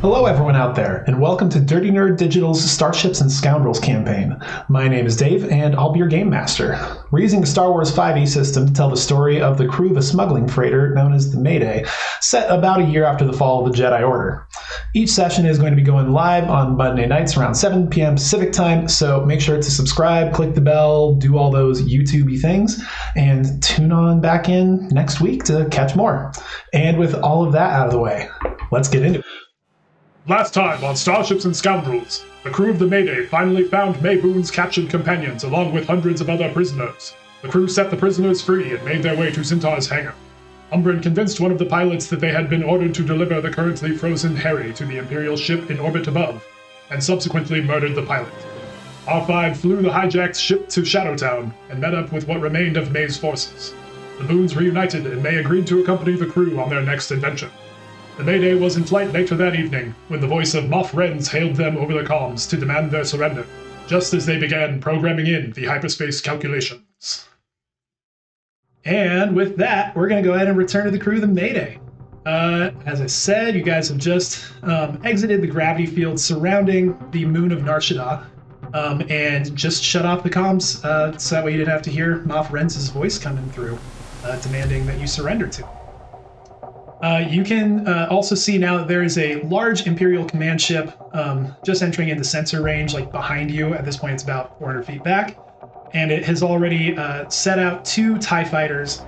Hello everyone out there, and welcome to Dirty Nerd Digital's Starships and Scoundrels campaign. My name is Dave, and I'll be your game master. We're using a Star Wars 5e system to tell the story of the crew of a smuggling freighter known as the Mayday, set about a year after the fall of the Jedi Order. Each session is going to be going live on Monday nights around 7 p.m. Pacific time, so make sure to subscribe, click the bell, do all those YouTube-y things, and tune on back in next week to catch more. And with all of that out of the way, let's get into it. Last time on Starships and Scoundrels, the crew of the Mayday finally found May Boon's captured companions along with hundreds of other prisoners. The crew set the prisoners free and made their way to Centaur's hangar. Umbrin convinced one of the pilots that they had been ordered to deliver the currently frozen Harry to the Imperial ship in orbit above, and subsequently murdered the pilot. R5 flew the hijacked ship to Shadowtown and met up with what remained of May's forces. The Boons reunited and May agreed to accompany the crew on their next adventure. The Mayday was in flight later that evening, when the voice of Moff Renz hailed them over the comms to demand their surrender, just as they began programming in the hyperspace calculations. And with that, we're going to go ahead and return to the crew of the Mayday. As I said, you guys have just exited the gravity field surrounding the moon of Nar Shaddaa, and just shut off the comms, so that way you didn't have to hear Moff Renz's voice coming through, demanding that you surrender to him. You can also see now that there is a large Imperial command ship just entering into sensor range, like behind you. At this point, it's about 400 feet back. And it has already set out 2 TIE fighters,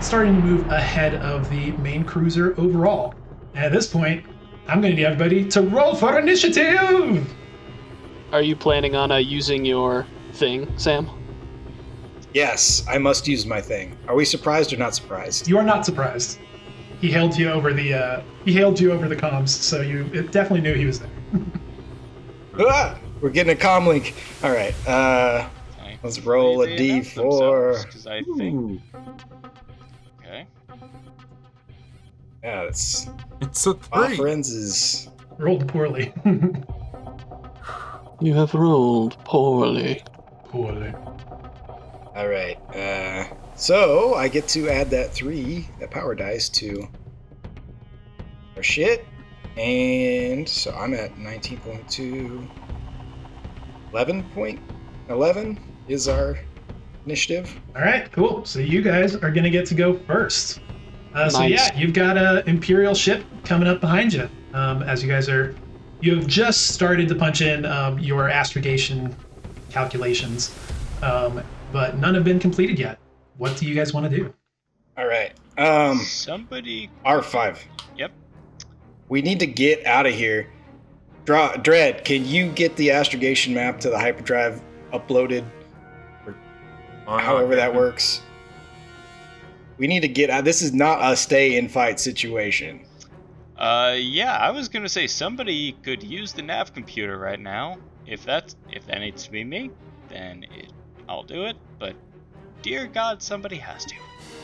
starting to move ahead of the main cruiser overall. And at this point, I'm going to need everybody to roll for initiative! Are you planning on using your thing, Sam? Yes, I must use my thing. Are we surprised or not surprised? You are not surprised. He hailed you over the comms, so you definitely knew he was there. We're getting a comm link. All right, let's roll a d4. Because I think. Okay. Yeah, it's a 3. Moff Renz is Rolled poorly. You have rolled poorly. Poorly. all right. So I get to add that 3, that power dice, to our shit, and so I'm at 19.2. 11.11 is our initiative. All right, cool. So you guys are going to get to go first. So Nice. yeah, you've got an Imperial ship coming up behind you. As you have just started to punch in your astrogation calculations, but none have been completed yet. What do you guys want to do? All right. Somebody. R5. Yep. We need to get out of here. Dread, can you get the astrogation map to the hyperdrive uploaded? Or however that works. We need to get out. This is not a stay and fight situation. Yeah, I was gonna say somebody could use the nav computer right now. If that needs to be me, then I'll do it. But dear God, somebody has to.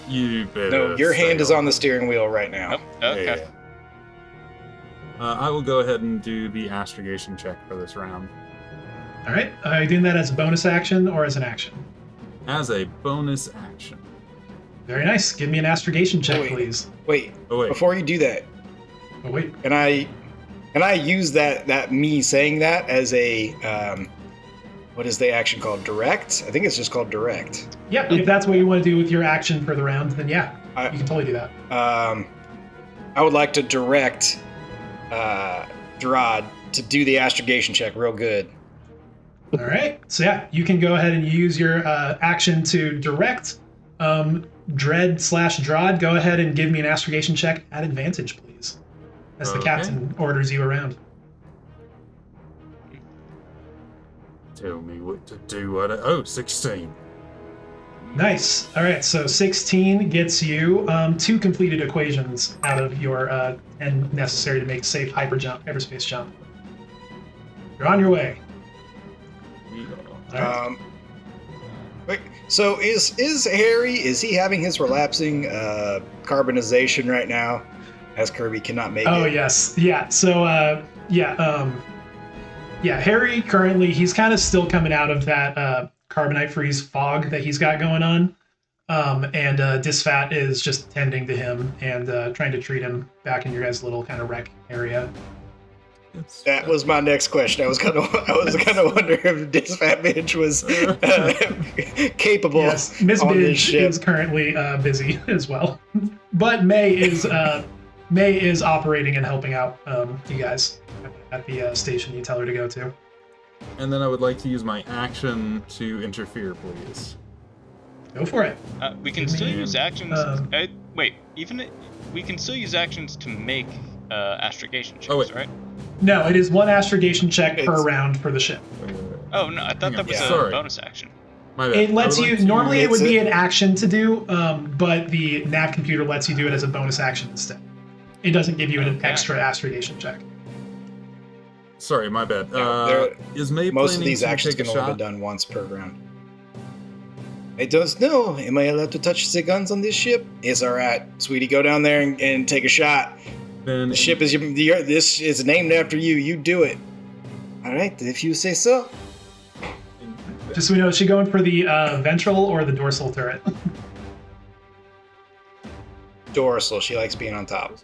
You better. No, your hand is on the steering wheel right now. Oh, okay. Yeah. I will go ahead and do the astrogation check for this round. All right, are you doing that as a bonus action or as an action? As a bonus action. Very nice. Give me an astrogation check, please. Wait, Oh, wait. before you do that, Oh wait. can I use that me saying that as a what is the action called? Direct? I think it's just called direct. Yeah, if that's what you want to do with your action for the round, then yeah, I- you can totally do that. I would like to direct Drod to do the astrogation check real good. All right, so yeah, you can go ahead and use your action to direct Dread/Drod. Go ahead and give me an astrogation check at advantage, please, as the Okay. captain orders you around. Tell me what to do. 16. Nice. All right, so 16 gets you 2 completed equations out of your 10 necessary to make a safe hyperspace jump. You're on your way. All right. Wait, so is Harry, is he having his relapsing carbonization right now, as Kirby cannot make Oh it? yes, yeah. So Harry currently he's kind of still coming out of that carbonite freeze fog that he's got going on, and Disfat is just tending to him and trying to treat him back in your guys' little kind of wreck area. That was my next question. I was gonna wonder if this fat bitch was capable. Yes, Miss on this Bidge ship. is currently busy as well, but May is operating and helping out you guys at the station you tell her to go to. And then I would like to use my action to interfere, please. Go for it. We can still use actions. um, Wait, we can still use actions to make astrogation checks, Oh, wait. right? No, it is one astrogation check per It's- round for the ship. Wait. Oh no, I thought Hang that on. was Yeah. a Sorry. bonus action. My bad. It lets I would you. like to- Normally, it would It's be a- an action to do, but the nav computer lets you do it as a bonus action instead. It doesn't give you an Okay. extra astrogation check. Sorry, my bad. there- Is May Most of planning these to actions take can a only shot? be done once per round. I don't know. Am I allowed to touch the guns on this ship? Yes, all right, sweetie. Go down there and take a shot. Then The ship is this is named after you. You do it. All right, if you say so. Just so we know, is she going for the ventral or the dorsal turret? Dorsal. She likes being on top.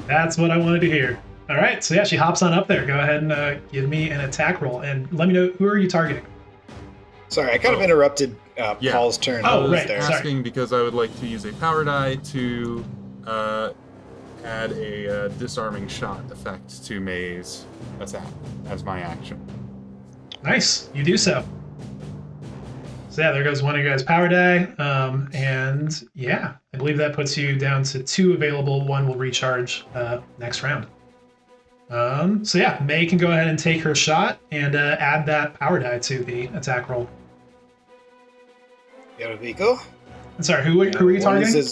That's what I wanted to hear. All right, so yeah, she hops on up there. Go ahead and give me an attack roll, and let me know, who are you targeting? Sorry, I kind of interrupted Yeah. Paul's turn. Oh, I was right, there. sorry. asking because I would like to use a power die to add a disarming shot effect to May's attack as my action. Nice, you do so. So yeah, there goes one of you guys' power die, and yeah, I believe that puts you down to 2 available. 1 will recharge next round. So yeah, May can go ahead and take her shot and add that power die to the attack roll. There we go. Sorry, who are you targeting?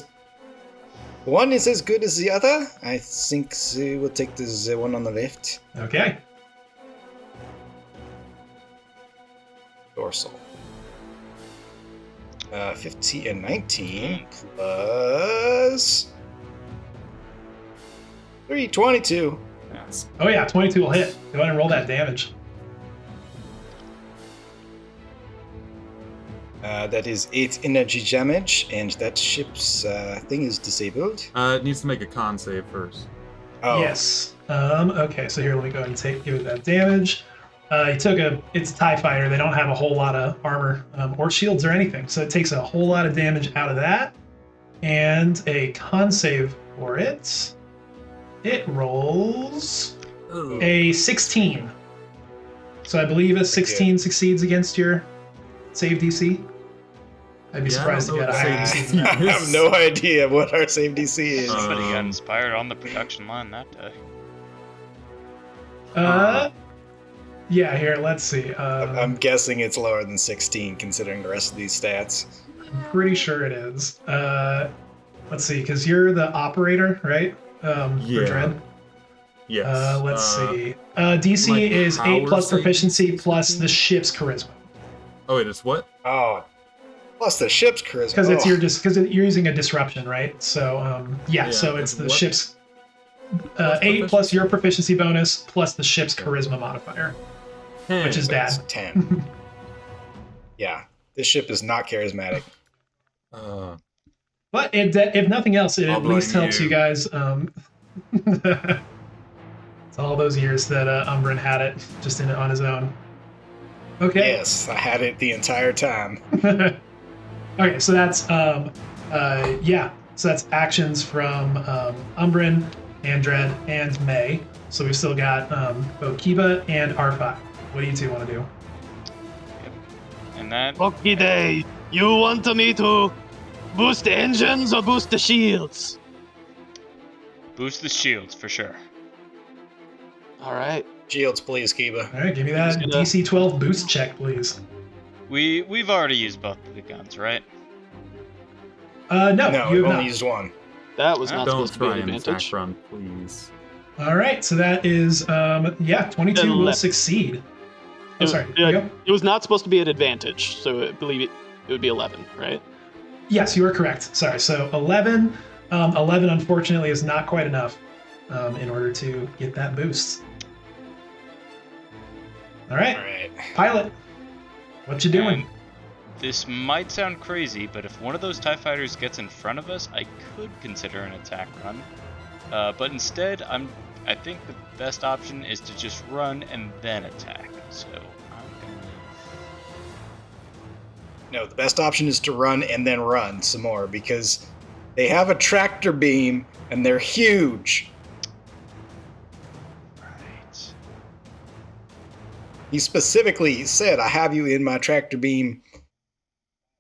One is as good as the other. I think we'll take this one on the left. Okay. Dorsal. 15 and 19 plus 3, 22. Yes. Oh yeah, 22 will hit. Go ahead and roll that damage. That is 8 energy damage, and that ship's thing is disabled. It needs to make a con save first. Oh, Yes. Okay, so here, let me go ahead and give it that damage. It's a TIE fighter. They don't have a whole lot of armor or shields or anything, so it takes a whole lot of damage out of that. And a con save for it. It rolls a 16. So I believe a 16 succeeds against your save DC. I'd be Yeah, I surprised if don't you had a know higher what DC save than that. I have no idea what our save DC is. Somebody got Um, inspired on the production line that day. Yeah, here, let's see. I'm guessing it's lower than 16, considering the rest of these stats. I'm pretty sure it is. Let's see, because you're the operator, right? For Yeah. Dread. Yes. Let's see. my DC is 8 plus power proficiency save plus 16? the ship's charisma. Oh, wait, it's what? Oh, plus the ship's charisma. Because it's Oh. you're using a disruption, right? So Yeah, so it's it's the what? ship's What's 8 plus your proficiency bonus plus the ship's charisma modifier, which is That's bad. 10. Yeah, this ship is not charismatic. But if nothing else, it I'll at least blame helps you. you guys. It's all those years that Umbrin had it just on his own. Okay. Yes, I had it the entire time. Okay, so that's so that's actions from Umbrin, and Dread, and May. So we've still got both Kiba and R5. What do you two want to do? And that Okay, day. You want me to boost the engines or boost the shields? boosts the shields for sure. All right. Shields, please, Kiba. All right, give me that Just gonna- DC 12 boost check, please. We've already used both of the guns, right? No, No, you I've have only not. used one. That was not Don't supposed to be try an an advantage. attack run, please. All right, so that is 22 will 11. succeed. Oh, It- sorry. yeah, you go. It was not supposed to be an advantage, so I believe it would be 11, right? Yes, you are correct. Sorry. So 11. 11, unfortunately, is not quite enough in order to get that boost. All right, All right. pilot. What you doing? And this might sound crazy, but if one of those TIE fighters gets in front of us, I could consider an attack run. But instead, I'm I think the best option is to just run and then attack. So I'm gonna move. No, the best option is to run and then run some more because they have a tractor beam and they're huge. Right. He specifically said, I have you in my tractor beam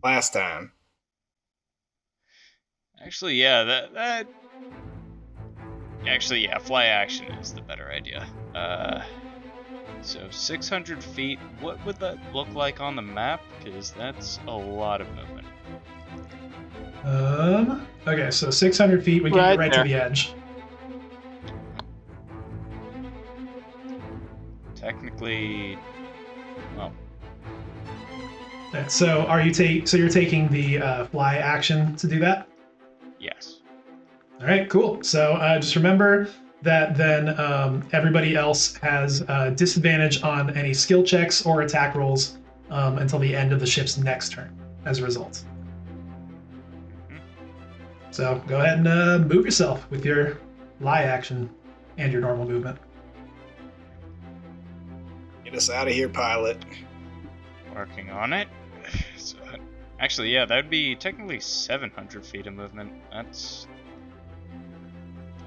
last time. Actually, yeah, that. Actually, yeah, fly action is the better idea. So 600 feet. What would that look like on the map? Because that's a lot of movement. Okay, so 600 feet would get you right to the edge. Technically, well. Okay, so are you you're taking the fly action to do that? Yes. All right, cool. So just remember that then everybody else has disadvantage on any skill checks or attack rolls until the end of the ship's next turn as a result. So go ahead and move yourself with your fly action and your normal movement. Get us out of here, pilot. Working on it. So, actually, yeah, that would be technically 700 feet of movement. That's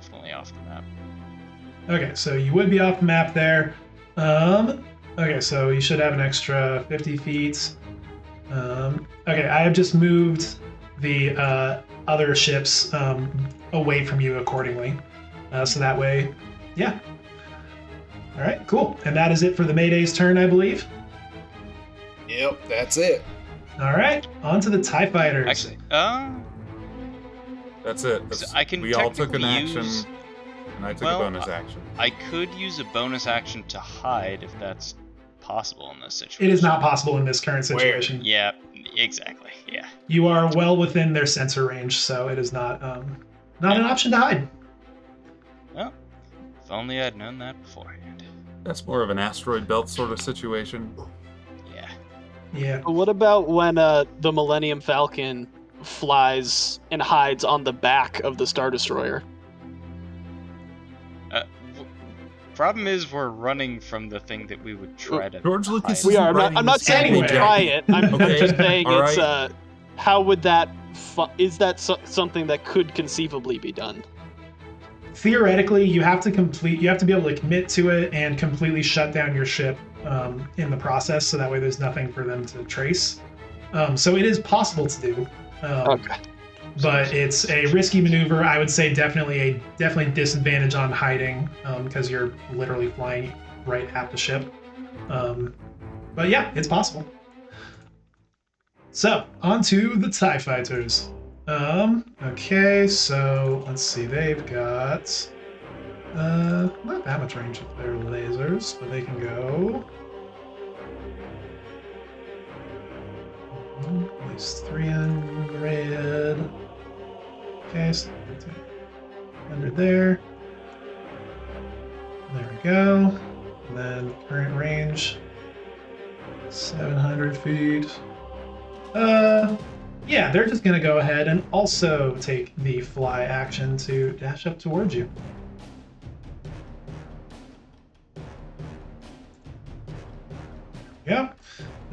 definitely off the map. Okay, so you would be off the map there. Okay, so you should have an extra 50 feet. Okay, I have just moved the other ships away from you accordingly. So that way, yeah. All right, cool. And that is it for the Mayday's turn, I believe. Yep, that's it. All right, on to the TIE Fighters. Actually, That's it. So I can we all took an technically action, use- and I took well, a bonus action. I could use a bonus action to hide if that's possible in this situation. It is not possible in this current situation. Yeah, exactly. Yeah. You are well within their sensor range, so it is not not an option to hide. Well, if only I'd known that beforehand. That's more of an asteroid belt sort of situation. Yeah. Yeah. But what about when the Millennium Falcon flies and hides on the back of the Star Destroyer? Problem is, we're running from the thing that we would try to. George Lucas hide. We isn't are. writing I'm not this saying we anyway. try it. I'm Okay, just saying all it's. right. How would that? Is that something that could conceivably be done? Theoretically, you have to be able to commit to it and completely shut down your ship in the process, so that way there's nothing for them to trace. So it is possible to do. Okay. But it's a risky maneuver. I would say definitely disadvantage on hiding because you're literally flying right at the ship. But yeah, it's possible. So on to the TIE Fighters. Okay, so let's see. They've got not that much range with their lasers, but they can go at least 300. Okay, so 100 there. There we go. And then current range 700 feet. Yeah, they're just gonna go ahead and also take the fly action to dash up towards you. Yeah,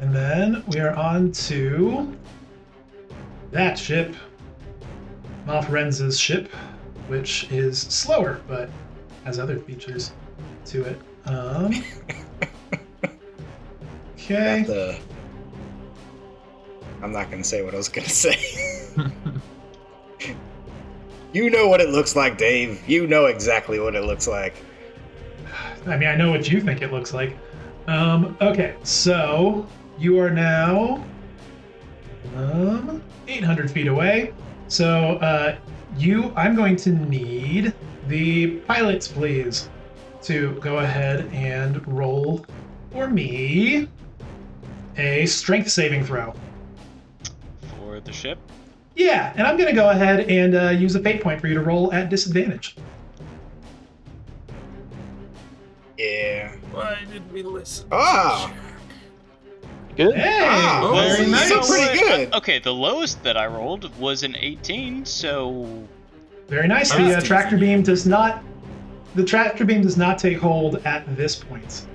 and then we are on to that ship, Moff Renz's ship, which is slower but has other features to it. Okay. I'm not going to say what I was going to say. You know what it looks like, Dave. You know exactly what it looks like. I mean, I know what you think it looks like. Okay, so you are now 800 feet away. So I'm going to need the pilots, please, to go ahead and roll for me a strength saving throw. For the ship? Yeah, and I'm going to go ahead and use a fate point for you to roll at disadvantage. Yeah. Why did we listen? Ah! Good. Hey, Ah, very well, nice. so pretty good. Okay, the lowest that I rolled was an 18, so Very nice. That's The tractor beam does not the tractor beam does not take hold at this point.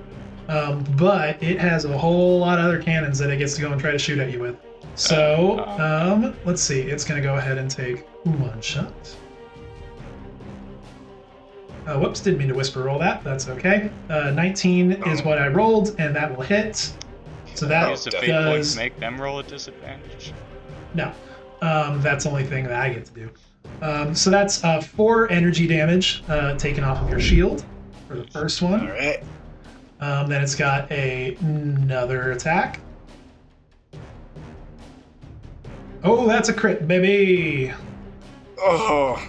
But it has a whole lot of other cannons that it gets to go and try to shoot at you with. So, let's see. It's going to go ahead and take one shot. Whoops, didn't mean to whisper roll that. That's okay. 19 is what I rolled, and that will hit. So that Use the fate points make them roll a disadvantage? No. That's the only thing that I get to do. So that's 4 energy damage taken off of your shield for the first one. All right. Then it's got another attack. Oh, that's a crit, baby! Oh.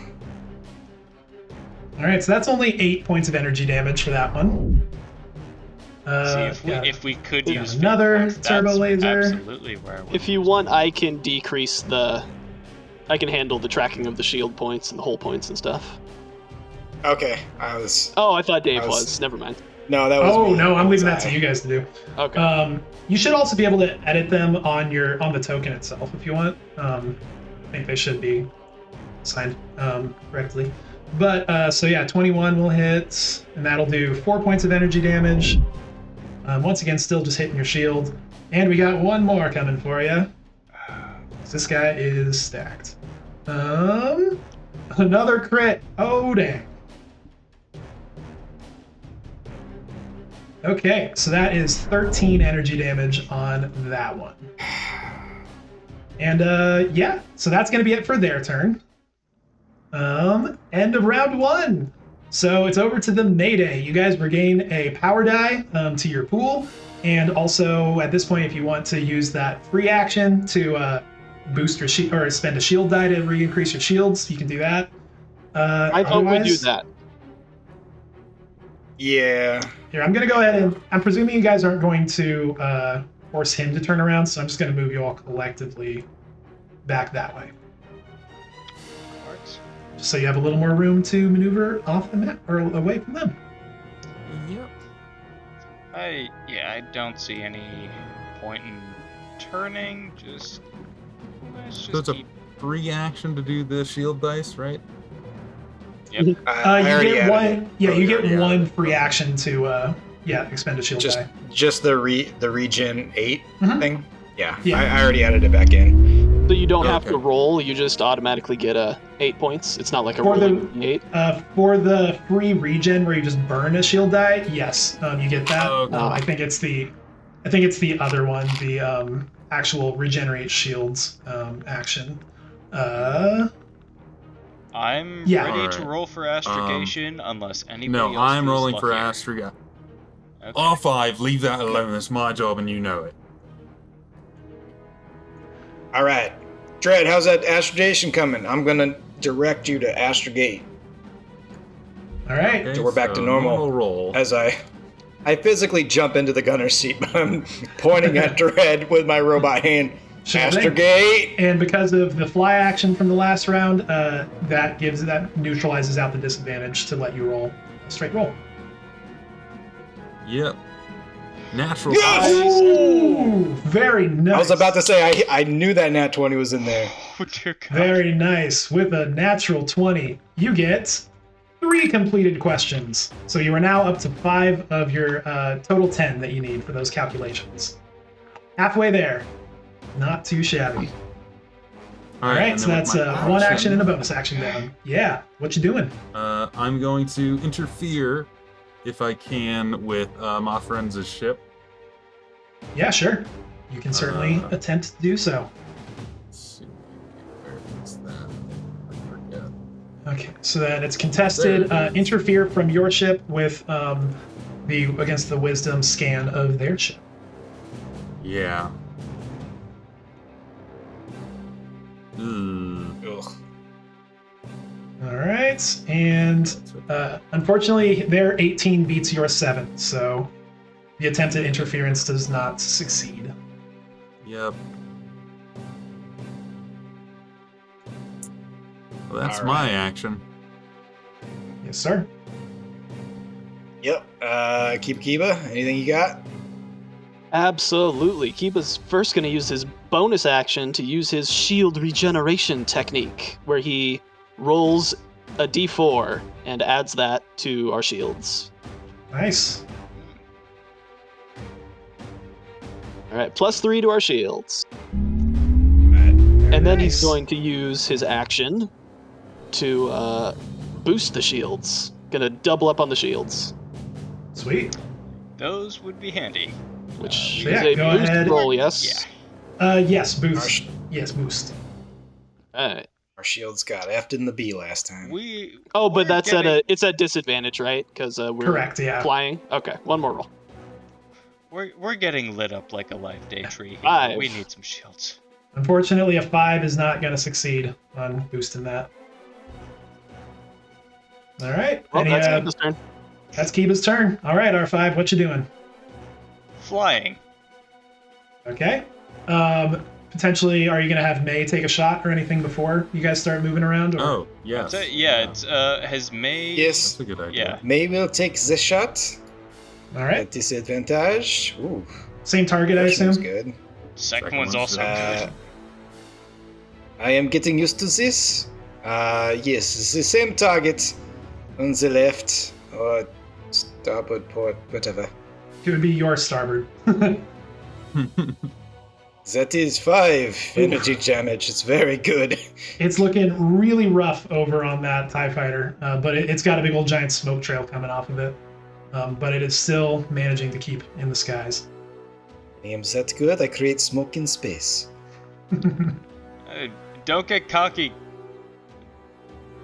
All right, so that's only 8 points of energy damage for that one. See, if we could use another fate points, turbo that's laser. Absolutely where I would If you want, I can decrease I can handle the tracking of the shield points and the hull points and stuff. Okay. Oh, I thought Dave was. Never mind. No, that was. Oh me. no, I'm leaving that Sorry. to you guys to do. Okay. You should also be able to edit them on the token itself if you want. I think they should be assigned correctly. But so yeah, 21 will hit, and that'll do 4 points of energy damage. Once again, still just hitting your shield. And we got one more coming for you. This guy is stacked. Another crit. Oh dang. Okay, so that is 13 energy damage on that one. And yeah, so that's gonna be it for their turn. End of round 1. So it's over to the Mayday. You guys regain a power die to your pool, and also at this point, if you want to use that free action to boost your shield or spend a shield die to re-increase your shields, you can do that. I vote we do otherwise- that. Yeah. Here, I'm gonna go ahead and I'm presuming you guys aren't going to force him to turn around, so I'm just gonna move you all collectively back that way, just so you have a little more room to maneuver off the map or away from them. Yep. I don't see any point in turning. Let's So just it's a keep. free action to do the shield dice, right? Yep. I You already get added one. it. Yeah, you get Yeah. one free action to expend a shield Just die. the regen 8 Mhm. thing. Yeah. Yeah. I already added it back in. So you don't have to Okay. roll, you just automatically get 8 points. It's not like a For the- rolling 8. For the free regen where you just burn a shield die, yes, you get that. Okay. I think it's the other one, the actual regenerate shields action. I'm Yeah. ready to Alright. roll for astrogation unless anybody No, else I'm feels rolling for luckier. Astria. Okay. R5, leave that alone. That's my job, and you know it. All right. Dread, how's that astrogation coming? I'm going to direct you to astrogate All right. Okay, So we're back to normal. roll. as I physically jump into the gunner's seat, but I'm pointing at Dread with my robot hand. Sure thing. Astrogate! And because of the fly action from the last round, that neutralizes out the disadvantage to let you roll a straight roll. Yep. Natural. Yes! Ooh, very nice. I was about to say, I knew that nat 20 was in there. Oh, dear God. Very nice. With a natural 20, you get 3 completed questions. So you are now up to 5 of your total 10 that you need for those calculations. Halfway there. Not too shabby. All right, and so then that's with my one action and a bonus action down. Yeah, what you doing? I'm going to interfere, if I can, with Moff Renz's ship. Yeah, sure. You can certainly attempt to do so. Let's see. Where is that? I forget. Okay, so then it's contested. There it is. Interfere from your ship with against the wisdom scan of their ship. Yeah. Ugh. All right, and unfortunately, their 18 beats your 7, so the attempted interference does not succeed. Yep. Well, that's All my right. action. Yes, sir. Yep. Keep Kiba, anything you got? Absolutely. Kiba's first going to use his bonus action to use his shield regeneration technique, where he rolls a D4 and adds that to our shields. Nice. All right, +3 to our shields. Very And then nice. he's going to use his action to boost the shields. Gonna double up on the shields, Sweet. Those would be handy. which So is yeah, a go boost ahead. roll, yes? Yeah. Yes, Our, boost. sh- Yes, boost. All right. our shields got F'd in the B last time. Oh, but We're that's getting- it's at disadvantage, right? Because we're Correct, yeah. flying. Okay, one more roll. We're getting lit up like a life day tree here. 5. We need some shields. Unfortunately, a 5 is not going to succeed on boosting that. All right. Well, Any, that's Kiba's turn. that's Kiba's turn. All right, R5, what you doing? Flying. Okay. Potentially, are you going to have May take a shot or anything before you guys start moving around? Or? Oh, yes. That's it. Yeah, it's has May. Yes, That's a good idea. Yeah. May will take the shot. All right. At disadvantage. Ooh, Same target, I that seems assume? good. Second one's one's also Uh, good. I am getting used to this. Yes, it's the same target on the left or starboard port, whatever. It would be your starboard. That is 5 energy damage. It's very good. It's looking really rough over on that TIE fighter, but it's got a big old giant smoke trail coming off of it. But it is still managing to keep in the skies. I am that good. I create smoke in space. Don't get cocky.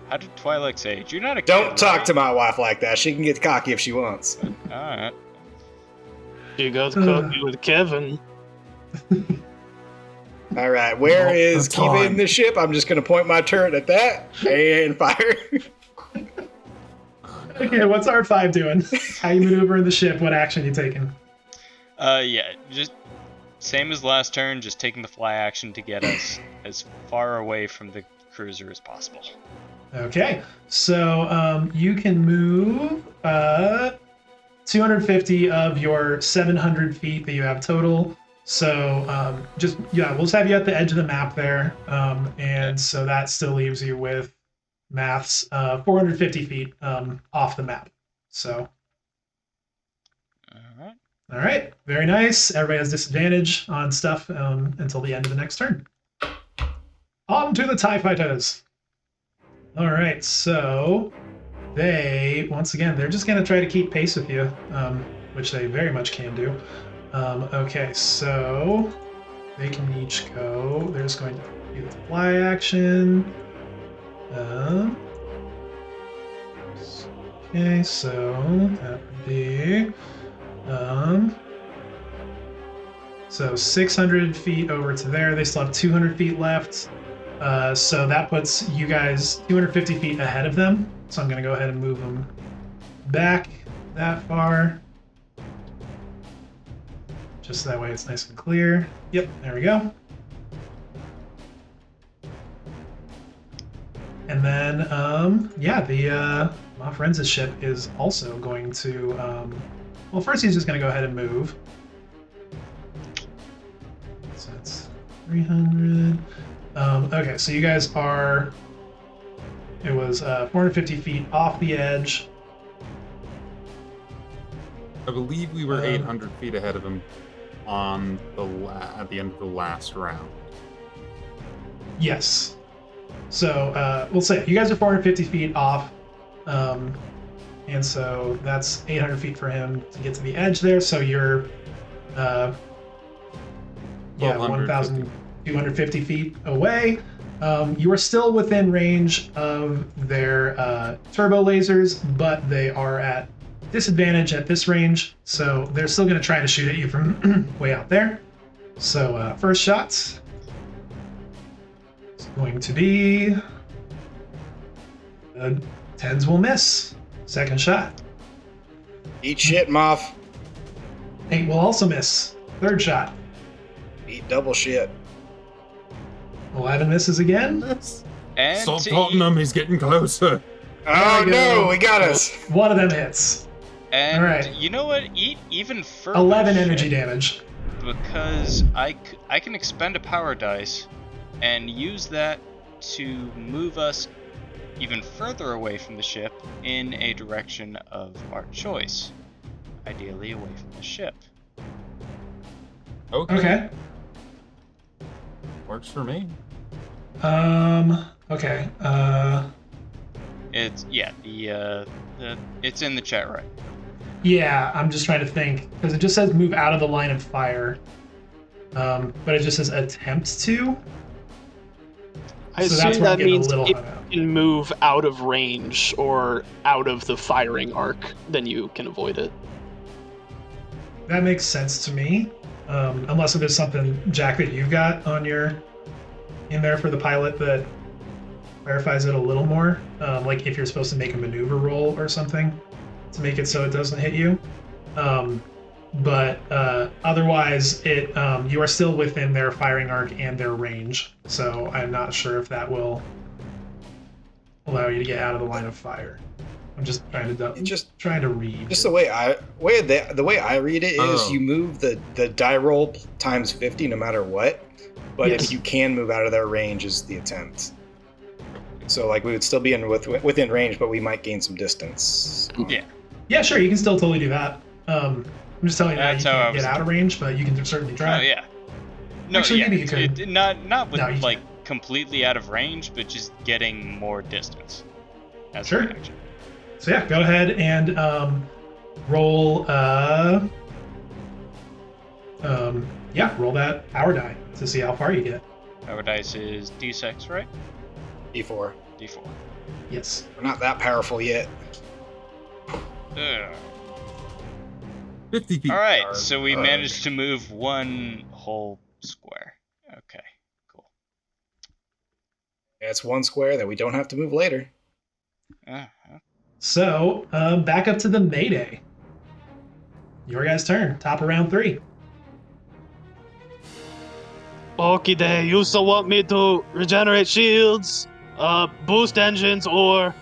How did Twi'lek say? You're not a Don't kid, talk right? to my wife like that. She can get cocky if she wants. Alright. You got coffee with Kevin. All right, where Not is the Kiba time. in the ship? I'm just going to point my turret at that and fire. Okay, what's R5 doing? How you maneuvering the ship? What action you taking? Yeah, just same as last turn, just taking the fly action to get us as far away from the cruiser as possible. Okay, so you can move 250 of your 700 feet that you have total. So we'll just have you at the edge of the map there, and so that still leaves you with maths 450 feet off the map. So Alright. all right, very nice. Everybody has disadvantage on stuff until the end of the next turn. On to the TIE fighters. All right, so they're just going to try to keep pace with you, which they very much can do. Okay, so they can each go. They're just going to do the fly action. Okay, so that would be so 600 feet over to there. They still have 200 feet left. So that puts you guys 250 feet ahead of them. So I'm going to go ahead and move them back that far. Just that way it's nice and clear. Yep, there we go. And then, the Moff Renz's ship is also going to, well, first he's just going to go ahead and move. So that's 300. Okay, so you guys are, it was 450 feet off the edge. I believe we were 800 feet ahead of him on at the end of the last round. Yes. So we'll say you guys are 450 feet off, and so that's 800 feet for him to get to the edge there. So you're, 1,250 feet away. You are still within range of their turbo lasers, but they are at disadvantage at this range. So they're still going to try to shoot at you from way out there. So first shot. Going to be 10s will miss. Second shot. Eat shit, Moff. 8 will also miss. Third shot. Eat double shit. 11 misses again. And Stop to taunting him, he's getting closer. Oh we go. no, we got us. One of them hits. And Alright. you know what? Eat even further. 11 shit, energy damage. Because I can expend a power dice and use that to move us even further away from the ship in a direction of our choice. Ideally away from the ship. Okay. Works for me. Okay. It's it's in the chat, right? Yeah, I'm just trying to think because it just says move out of the line of fire, but it just says attempt to. I So that's assume where I'm that getting a means little if hung up. you can move out of range or out of the firing arc, then you can avoid it. That makes sense to me, unless there's something, Jack, that you've got on in there for the pilot that clarifies it a little more, like if you're supposed to make a maneuver roll or something to make it so it doesn't hit you. But otherwise, you are still within their firing arc and their range, so I'm not sure if that will allow you to get out of the line of fire. I'm just trying to read. Just the way I read it is you move the die roll times 50 no matter what, but Yes. if you can move out of their range is the attempt. So like we would still be within range, but we might gain some distance. Yeah. Yeah, sure, you can still totally do that. I'm just telling you that you That's how I can't was get out of range, but you can certainly try. Oh yeah. No, Actually, yeah. maybe you could. Not with No, you like completely out of range, but just getting more distance. As Sure. a reaction. So yeah, go ahead and roll. Roll that power die to see how far you get. Our dice is D6, right? D4. D4. Yes. We're not that powerful yet. Ugh. 50 feet. All right, so we managed to move one whole square. Okay, cool. That's one square that we don't have to move later. So back up to the Mayday. Your guys' turn. Top of round 3. Okay, day. You still want me to regenerate shields, boost engines, or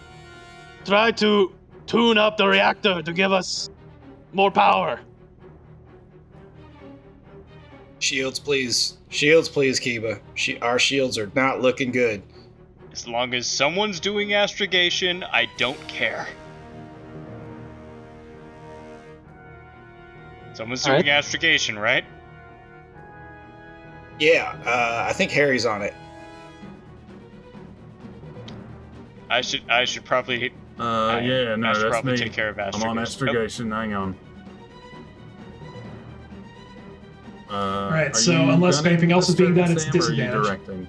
try to tune up the reactor to give us more power? Shields, please. Shields, please, Kiba. Our shields are not looking good. As long as someone's doing astrogation, I don't care. Someone's All right. doing astrogation, right? Yeah, I think Harry's on it. I should probably. Yeah, no, I should that's probably me. take care of I'm astrogation. on astrogation. Hang on. All right. So unless anything else is being done, it's disadvantage. Directing?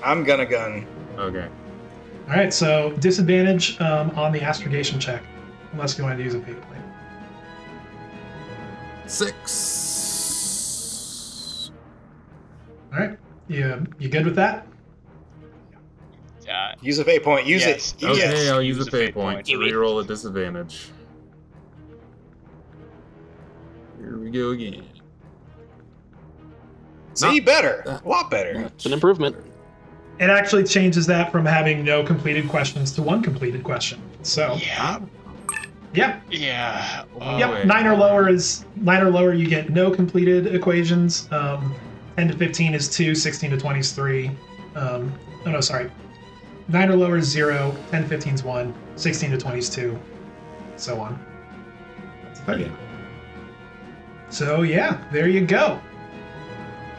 I'm gonna gun. Okay. All right. So disadvantage on the astrogation check, unless you want to use a fate point. 6. All right. You good with that? Use a fate point. Use Yes. it. Okay, Yes. I'll use a fate point to reroll a disadvantage. Here we go again. See, better. A lot better. It's an improvement. It actually changes that from having no completed questions to one completed question. So Yeah. yeah. Yeah. Yep, wait. 9 or lower, you get no completed equations. 10 to 15 is 2, 16 to 20 is 3. 9 or lower is 0, 10 to 15 is 1, 16 to 20 is 2, so on. Okay. So yeah, there you go.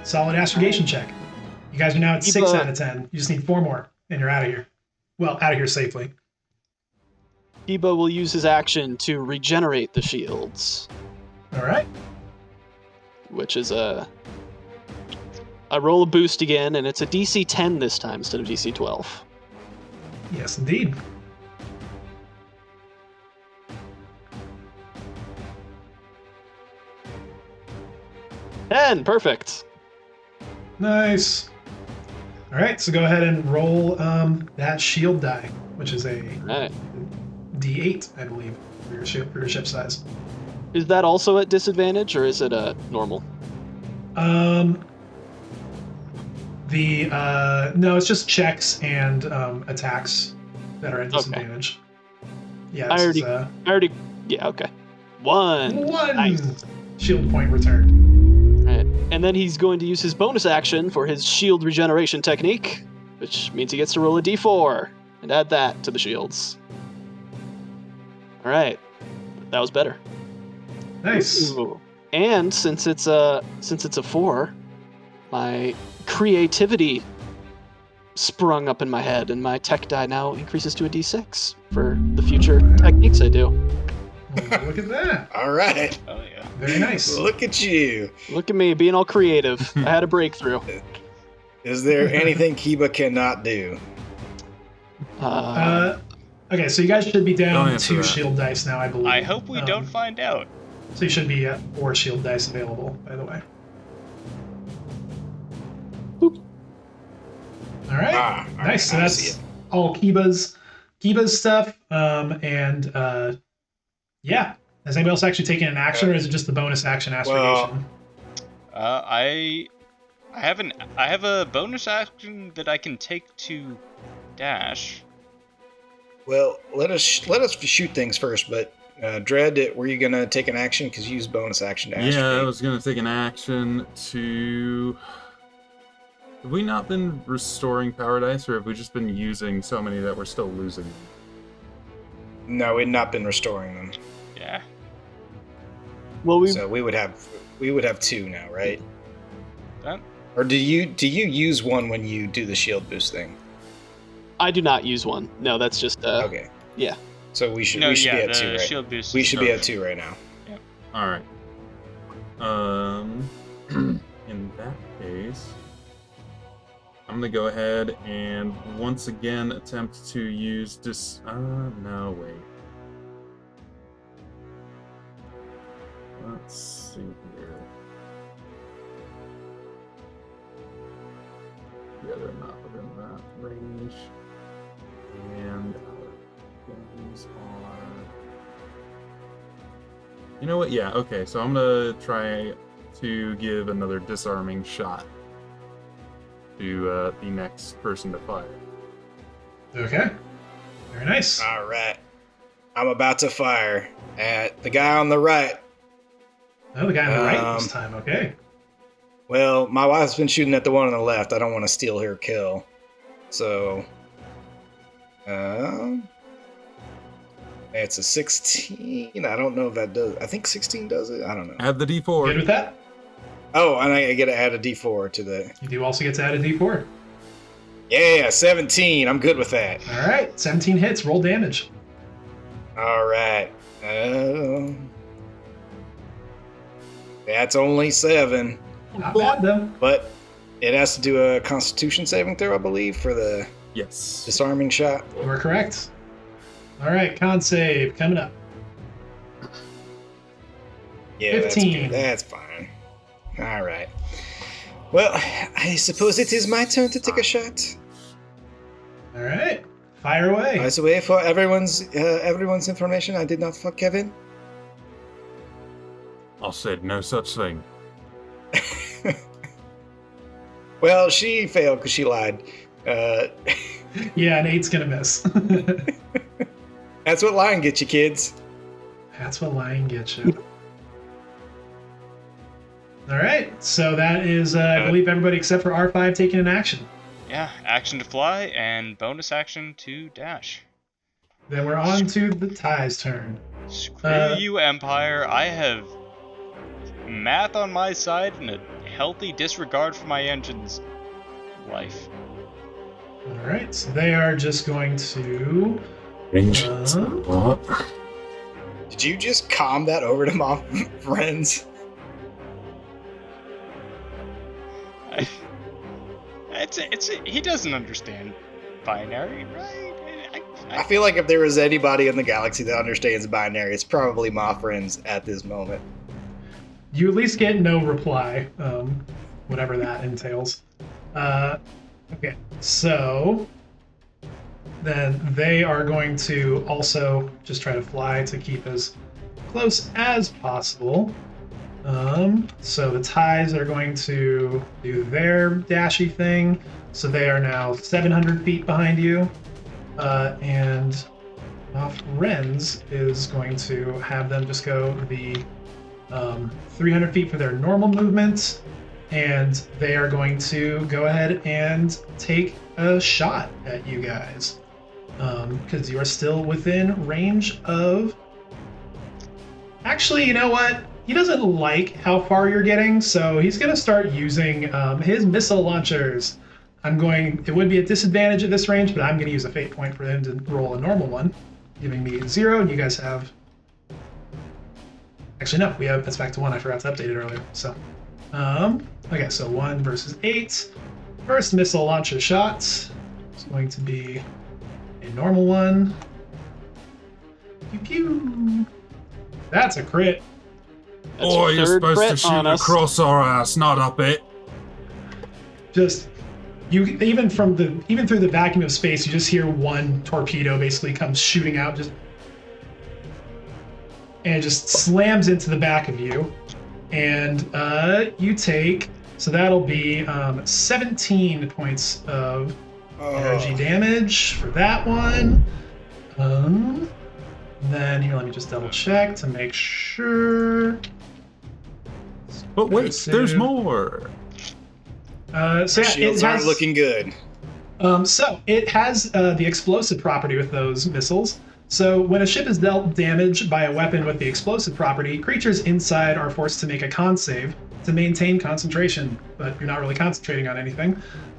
Solid astrogation check. You guys are now at 6 out of 10. You just need 4 more, and you're out of here. Well, out of here safely. Kiba will use his action to regenerate the shields, All right. which is I roll a boost again, and it's a DC 10 this time instead of DC 12. Yes, indeed. Perfect. Nice. All right, so go ahead and roll that shield die, which is a All right. D8, I believe, for your ship size. Is that also at disadvantage, or is it normal? No, it's just checks and attacks that are at disadvantage. Yeah, I this already. Yeah. Okay. 1. is one Nice. shield point returned. Alright. And then he's going to use his bonus action for his shield regeneration technique, which means he gets to roll a d4. and add that to the shields. All right, that was better. Nice. Ooh. And since it's a 4, my creativity sprung up in my head, and my tech die now increases to a d6 for the future techniques I do. Look at that. All right. Oh yeah. Very nice. Look at you. Look at me being all creative. I had a breakthrough. Is there anything Kiba cannot do? Okay, so you guys should be Don't down answer 2 that. shield dice now, I believe. I hope we don't find out. So you should be at 4 shield dice available, by the way. Boop. All right. All right, Nice. So I see that's it. all Kiba's stuff. Yeah. Has anybody else actually taken an action, or is it just the bonus action astrogation? I have a bonus action that I can take to dash. Well, let us shoot things first, but Dread, were you gonna take an action because you used bonus action to astrogate? Yeah, I was gonna take an action to. Have we not been restoring power dice, or have we just been using so many that we're still losing? No, we'd not been restoring them. Yeah. Well, So we would have 2 now, right? That Or do you use one when you do the shield boost thing? I do not use one. No, that's just Okay. yeah. So we should be at 2, right? shield boost. We is should be at first. 2 right now. All right. In that case, I'm gonna go ahead and once again attempt to use this. No, wait. Let's see here. Yeah, they're not within that range. And our guns are. You know what? Yeah, okay, so I'm gonna try to give another disarming shot to the next person to fire. Okay. Very nice. All right. I'm about to fire at the guy on the right. Oh, the guy on the right this time. Okay. Well, my wife's been shooting at the one on the left. I don't want to steal her kill. So, it's a 16. I don't know if that does. I think 16 does it. I don't know. Add the D4. Good with that? Oh, and I get to add a D4 to the. You do also get to add a d4. Yeah, 17. I'm good with that. All right. 17 hits. Roll damage. All right. That's only 7, Not bad, though. but it has to do a Constitution saving throw, I believe, for the Yes. disarming shot. You are correct. All right. Con save coming up. Yeah, 15. That's fine. All right. Well, I suppose it is my turn to take a shot. All right. Fire away. By the way, for everyone's information, I did not fuck Kevin. I said no such thing. Well, she failed because she lied. Yeah, an 8's going to miss. That's what lying gets you, kids. That's what lying gets you. All right. So that is, I believe, everybody except for R5 taking an action. Yeah, action to fly and bonus action to dash. Then we're on to the Ty's turn. Screw you, Empire. I have math on my side and a healthy disregard for my engine's life. All right. So they are just going to. What? Did you just calm that over to Moff Renz? He doesn't understand binary, right? I feel like if there was anybody in the galaxy that understands binary, it's probably Moff Renz at this moment. You at least get no reply, whatever that entails. Okay, so then they are going to also just try to fly to keep as close as possible. So the Ties are going to do their dashy thing. So they are now 700 feet behind you. And Moff Renz is going to have them just go the 300 feet for their normal movement. And they are going to go ahead and take a shot at you guys. because you are still within range of... Actually, you know what? He doesn't like how far you're getting, so he's going to start using his missile launchers. It would be a disadvantage at this range, but I'm going to use a fate point for him to roll a normal one, giving me 0, and you guys have... Actually, no, it's back to 1. I forgot to update it earlier. So, okay, so 1 versus 8. First missile launcher shot is going to be a normal one. Pew pew. That's a crit. That's Or your you're third supposed to crit shoot on us. across our ass, not up it. Just even through the vacuum of space, you just hear one torpedo basically comes shooting out, and it just slams into the back of you, and you take, so that'll be 17 points of energy damage for that one. Then here, let me just double check to make sure. But wait, there's more. So yeah, Shields aren't looking good. So it has the explosive property with those missiles. So when a ship is dealt damage by a weapon with the explosive property, creatures inside are forced to make a con save to maintain concentration, but you're not really concentrating on anything.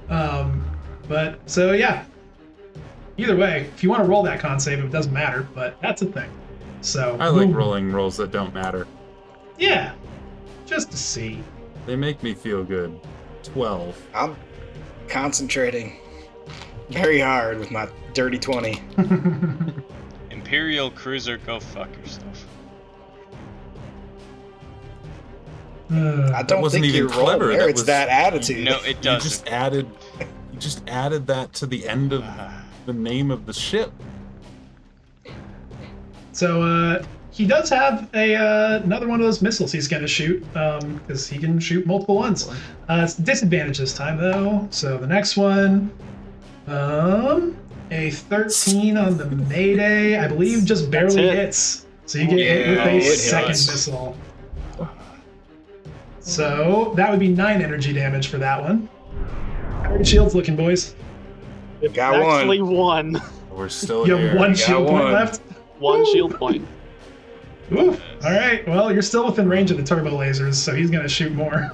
But so yeah, either way, if you want to roll that con save, it doesn't matter, but that's a thing. So I like rolling rolls that don't matter. Yeah, just to see. They make me feel good. 12. I'm concentrating very hard with my dirty 20. Imperial cruiser, go fuck yourself. I don't wasn't think even your role clever. merits that attitude. No, it You doesn't. just added that to the end of the name of the ship. So he does have another one of those missiles he's going to shoot, because he can shoot multiple ones. It's disadvantage this time, though. So the next one, a 13 on the Mayday, I believe just barely hits. So you get hit with a second missile. So that would be 9 energy damage for that one. How are your shields looking, boys? Got one. Actually, one. We're still You here. have one shield point left? One Woo! shield point. Ooh. All right. Well, you're still within range of the turbo lasers, so he's going to shoot more.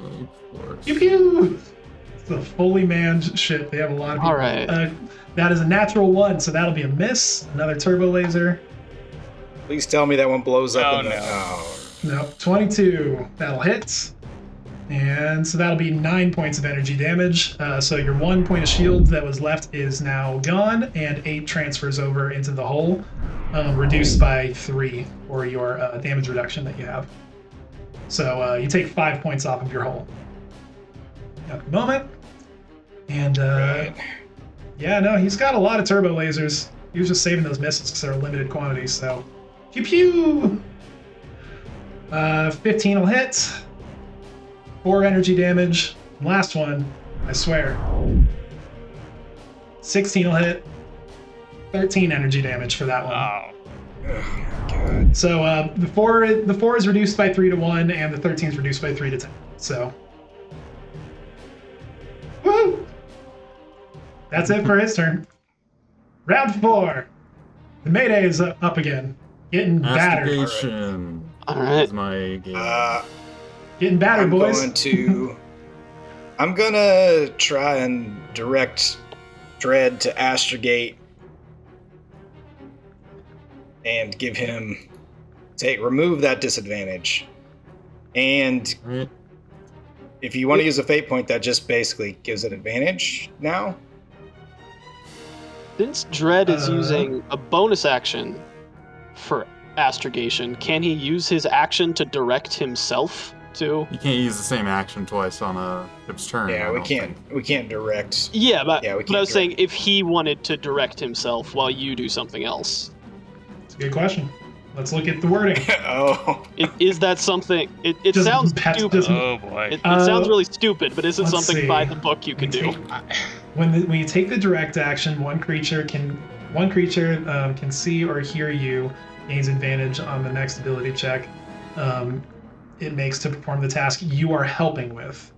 Of course. Pew pew! It's a fully manned ship. They have a lot of people. All right. That is a natural 1, so that'll be a miss. Another turbo laser. Please tell me that one blows up. Oh, in the... no. Oh. Nope. 22. That'll hit. And so that'll be 9 points of energy damage. So your 1 point of shield that was left is now gone, and 8 transfers over into the hull, reduced by 3 for your damage reduction that you have. So you take 5 points off of your hull at the moment. And yeah, no, he's got a lot of turbo lasers. He was just saving those missiles because they're limited quantities. So pew pew. 15 will hit. 4 energy damage. Last one, I swear. 16 will hit. 13 energy damage for that one. Oh. God. So the four is reduced by 3 to 1, and the 13 is reduced by 3 to 10. So, woo! That's it for his turn. Round 4. The Mayday is up again, getting battered. Astigation All right. is my game. Getting battered, boys. I'm gonna try and direct Dread to astrogate and give him remove that disadvantage. And Right. if you want to use a fate point, that just basically gives it advantage now. Since Dread is using a bonus action for astrogation, can he use his action to direct himself to? You can't use the same action twice on a ship's turn. I Yeah, we don't can't. think. We can't direct. Yeah, but, Yeah, we but can't I was direct. saying if he wanted to direct himself while you do something else. It's a good question. Let's look at the wording. Oh, Is that something? It Just sounds pet- stupid. just- Oh boy. It sounds really stupid, but is it let's something see. by the book you can do? When you take the direct action, one creature can see or hear you, gains advantage on the next ability check it makes to perform the task you are helping with.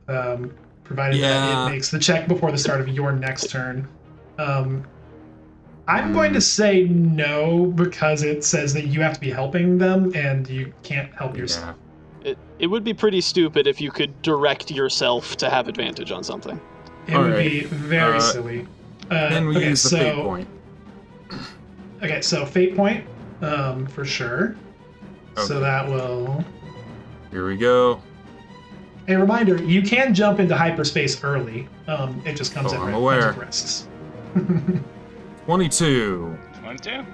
Provided that Yeah. it makes the check before the start of your next turn. I'm going to say no because it says that you have to be helping them and you can't help yourself. It would be pretty stupid if you could direct yourself to have advantage on something. It would be very silly. Then we use the fate point. Okay, so fate point, for sure. Okay. So that will... Here we go. A reminder, you can jump into hyperspace early. It just comes I'm at aware. risks. 22. 22?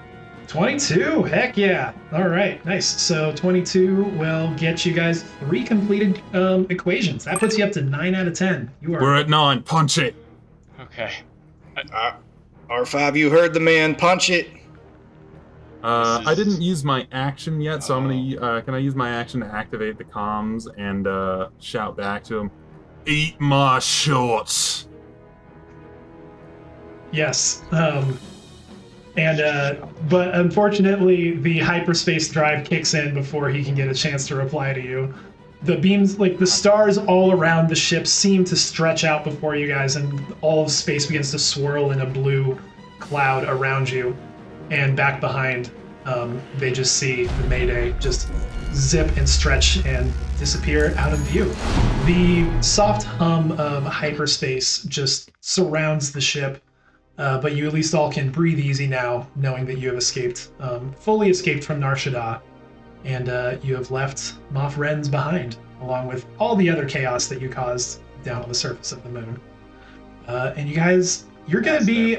22, heck yeah. All right, nice. So 22 will get you guys 3 completed equations. That puts you up to 9 out of 10. We're at 9. Punch it. Okay. R5, you heard the man. Punch it. I didn't use my action yet, so I'm gonna. Can I use my action to activate the comms and shout back to him? Eat my shorts. Yes. But unfortunately, the hyperspace drive kicks in before he can get a chance to reply to you. The beams, like the stars all around the ship, seem to stretch out before you guys, and all of space begins to swirl in a blue cloud around you. And back behind, they just see the Mayday just zip and stretch and disappear out of view. The soft hum of hyperspace just surrounds the ship. But you at least all can breathe easy now, knowing that you have escaped, fully escaped from Nar Shaddaa, and you have left Moff Renz behind, along with all the other chaos that you caused down on the surface of the moon. And you guys, you're going to be,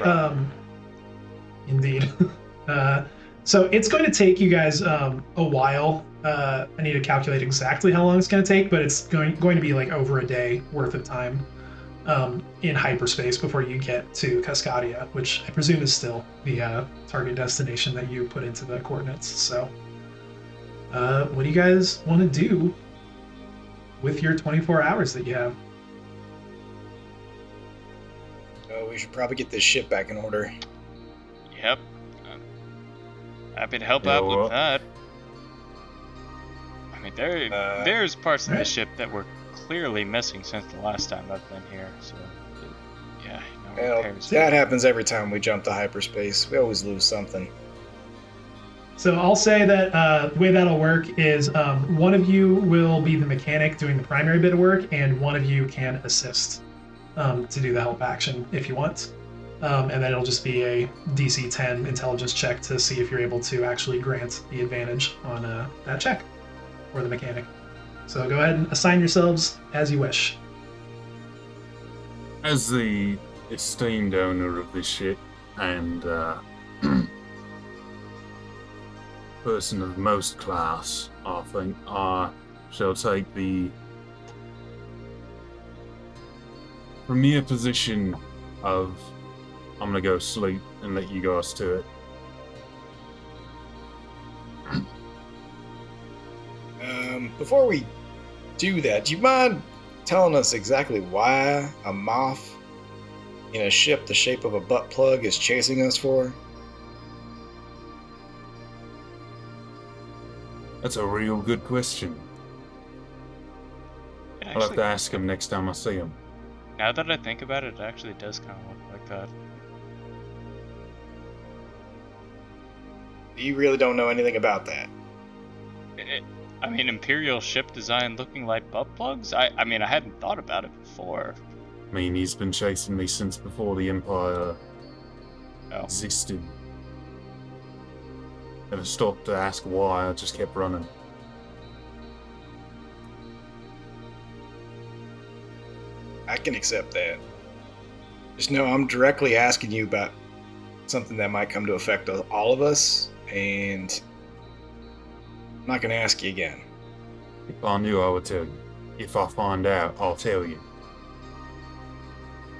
indeed. So it's going to take you guys a while. I need to calculate exactly how long it's going to take, but it's going to be like over a day worth of time. In hyperspace before you get to Cascadia, which I presume is still the target destination that you put into the coordinates. So, what do you guys want to do with your 24 hours that you have? Oh, we should probably get this ship back in order. Yep. Happy to help out with that. I mean, there's parts of the ship that were clearly missing since the last time I've been here, so yeah. Well, that happens every time we jump to hyperspace. We always lose something. So I'll say that the way that'll work is one of you will be the mechanic doing the primary bit of work, and one of you can assist to do the help action if you want. And then it'll just be a DC 10 intelligence check to see if you're able to actually grant the advantage on that check for the mechanic. So go ahead and assign yourselves as you wish. As the esteemed owner of this ship and person of most class, I think I shall take the premier position of I'm gonna go sleep and let you guys to it. Before we do that, do you mind telling us exactly why a Moff in a ship the shape of a butt plug is chasing us for? That's a real good question. I'll have to ask him next time I see him. Now that I think about it, it actually does kind of look like that. You really don't know anything about that? I mean, Imperial ship design looking like butt plugs? I mean, I hadn't thought about it before. I mean, he's been chasing me since before the Empire existed. Never stopped to ask why, I just kept running. I can accept that. Just know I'm directly asking you about something that might come to affect all of us, and I'm not going to ask you again. If I knew, I would tell you. If I find out, I'll tell you.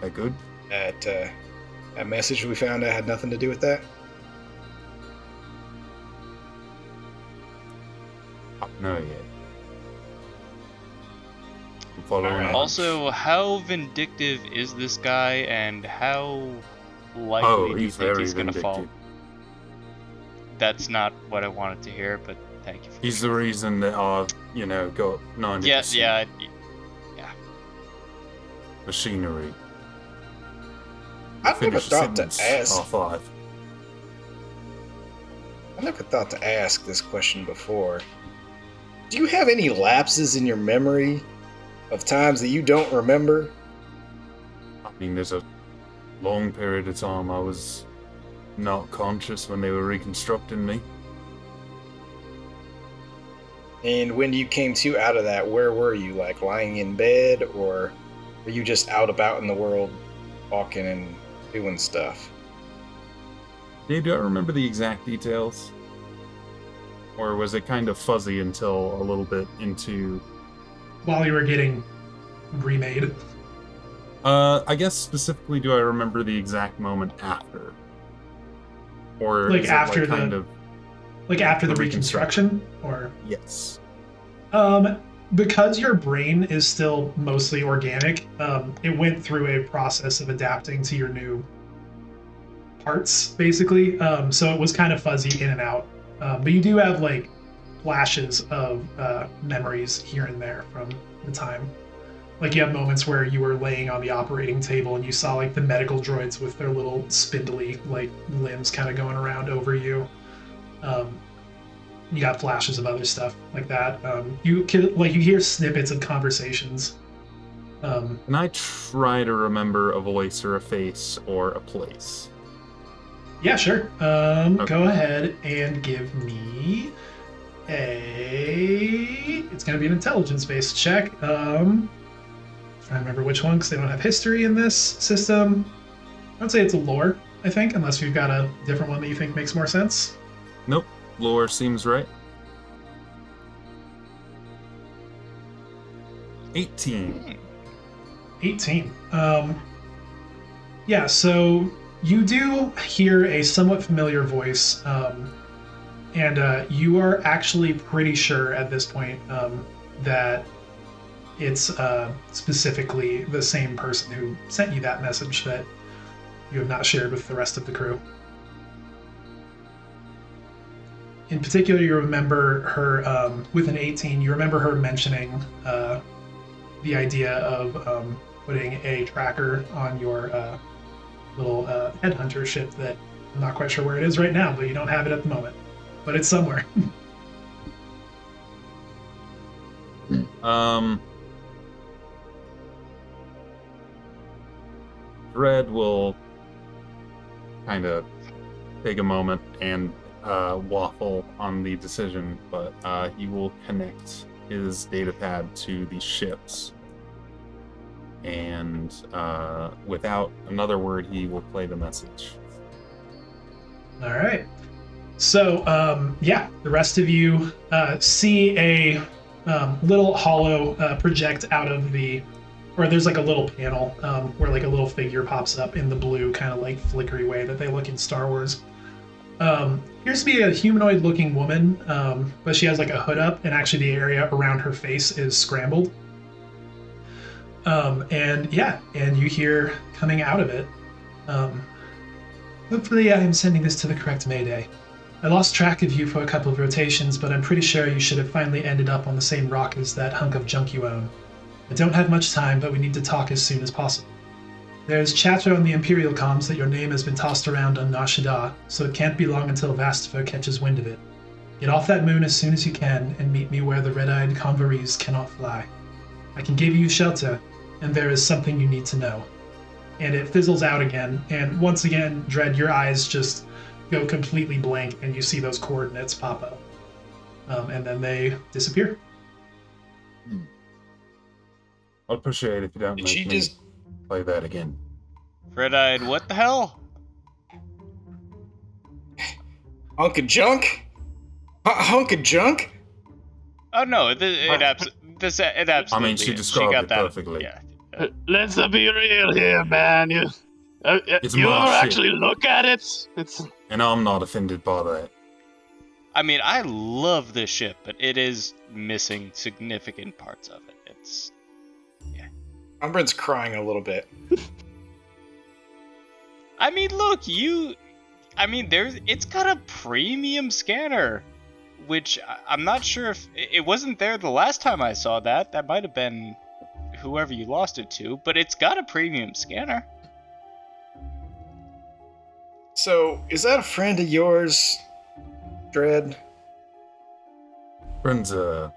That good? That message we found out had nothing to do with that? I don't know yet. I'm following Alright. Also, how vindictive is this guy, and how likely do you think he's going to fall? That's not what I wanted to hear, but thank you. He's the reason that I've, got 90% Yeah. machinery. I never Finish the thought to sentence. ask. R5. I never thought to ask this question before. Do you have any lapses in your memory of times that you don't remember? I mean, there's a long period of time I was not conscious when they were reconstructing me. And when you came to out of that, where were you? Like lying in bed, or were you just out about in the world, walking and doing stuff? Dave, do I remember the exact details? Or was it kind of fuzzy until a little bit into... While you were getting remade. I guess specifically, do I remember the exact moment after? Or Like is it after like kind of... Like after the reconstruction? Or... Yes. Because your brain is still mostly organic, it went through a process of adapting to your new parts, basically. So it was kind of fuzzy in and out. But you do have like flashes of memories here and there from the time. Like you have moments where you were laying on the operating table and you saw like the medical droids with their little spindly like limbs kind of going around over you. You got flashes of other stuff like that. You hear snippets of conversations. Can I try to remember a voice or a face or a place? Yeah, sure. Okay. Go ahead and give me it's going to be an intelligence-based check. Trying to remember which one because they don't have history in this system. I'd say it's a lore, I think, unless you've got a different one that you think makes more sense. Nope. Lore seems right. 18. 18. Yeah, so you do hear a somewhat familiar voice, and you are actually pretty sure at this point that it's specifically the same person who sent you that message that you have not shared with the rest of the crew. In particular, you remember her, with an 18, you remember her mentioning the idea of putting a tracker on your little headhunter ship that I'm not quite sure where it is right now, but you don't have it at the moment. But it's somewhere. Red will kind of take a moment and waffle on the decision, but he will connect his datapad to the ships. And without another word, he will play the message. All right. So, yeah, the rest of you see a little hollow project out of or there's like a little panel where like a little figure pops up in the blue kind of like flickery way that they look in Star Wars. Appears to be a humanoid-looking woman, but she has like a hood up, and actually the area around her face is scrambled. And you hear coming out of it, hopefully I am sending this to the correct Mayday. I lost track of you for a couple of rotations, but I'm pretty sure you should have finally ended up on the same rock as that hunk of junk you own. I don't have much time, but we need to talk as soon as possible. There's chatter on the Imperial comms that your name has been tossed around on Nar Shaddaa, so it can't be long until Vastifer catches wind of it. Get off that moon as soon as you can, and meet me where the red-eyed convorees cannot fly. I can give you shelter, and there is something you need to know. And it fizzles out again, and once again, Dredd, your eyes just go completely blank, and you see those coordinates pop up. And then they disappear. I'd appreciate it if you don't make me play that again. Red-eyed, what the hell? Hunk of junk? Hunk of junk? Oh no, it absolutely. I mean, she described it perfectly. Yeah. Let's be real here, man. You It's you my ever shit. actually look at it? It's And I'm not offended by that. I mean, I love this ship, but it is missing significant parts of it. It's Umbrin's crying a little bit. I mean, look, it's got a premium scanner, which I'm not sure if it wasn't there the last time I saw that. That might have been whoever you lost it to, but it's got a premium scanner. So, is that a friend of yours, Dread? Friend's a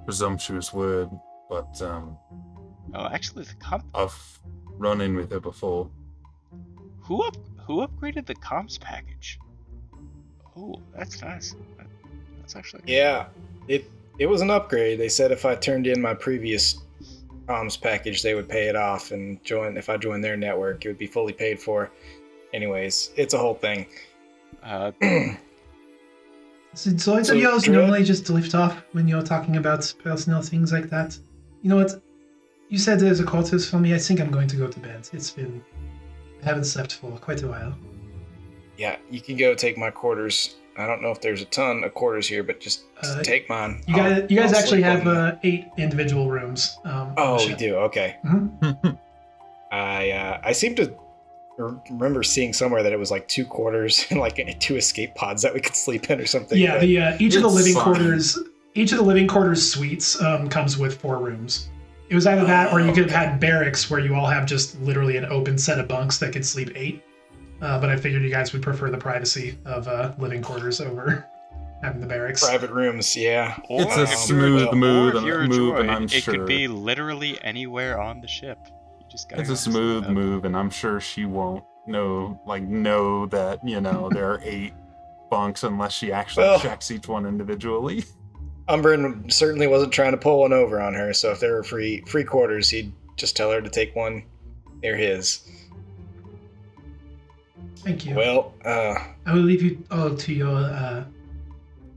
presumptuous word, but Oh, actually, the comp. I've run in with her before. Who upgraded the comms package? Oh, that's nice. That's actually. Yeah, it was an upgrade. They said if I turned in my previous comms package, they would pay it off, and if I joined their network, it would be fully paid for. Anyways, it's a whole thing. Is it so yours Dread? normally just to lift off when you're talking about personal things like that? You know what? You said there's a quarters for me. I think I'm going to go to bed. I haven't slept for quite a while. Yeah, you can go take my quarters. I don't know if there's a ton of quarters here, but just take mine. You guys I'll actually sleep on have 8 individual rooms. Oh, we do. Okay. Mhm. I seem to remember seeing somewhere that it was like 2 quarters and like 2 escape pods that we could sleep in or something. Yeah, but each of the It's living fine. quarters, suites comes with 4 rooms. It was either that, or you could have had barracks where you all have just literally an open set of bunks that could sleep 8. But I figured you guys would prefer the privacy of living quarters over having the barracks. private rooms, yeah. Or It's a if smooth you're- move or if and- you're a move, and droid, I'm it sure- could be literally anywhere on the ship. You just gotta It's a go smooth set up. move, and I'm sure she won't know that, there are 8 bunks unless she actually Well- checks each one individually. Umbrin certainly wasn't trying to pull one over on her, so if there were free quarters, he'd just tell her to take one near his. Thank you. Well, I will leave you all to your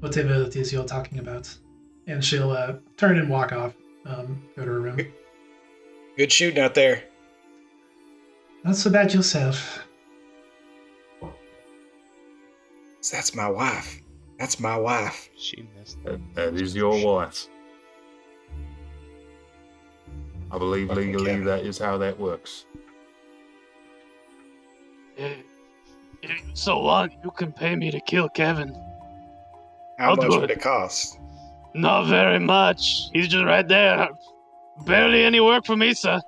whatever it is you're talking about. And she'll turn and walk off, go to her room. good shooting out there. Not so bad yourself. That's my wife. That's my wife. She missed That is your wife. I believe Fucking legally Kevin. that is how that works. If you so want, you can pay me to kill Kevin. How I'll much do would it. it cost? Not very much. He's just right there. Barely any work for me, sir.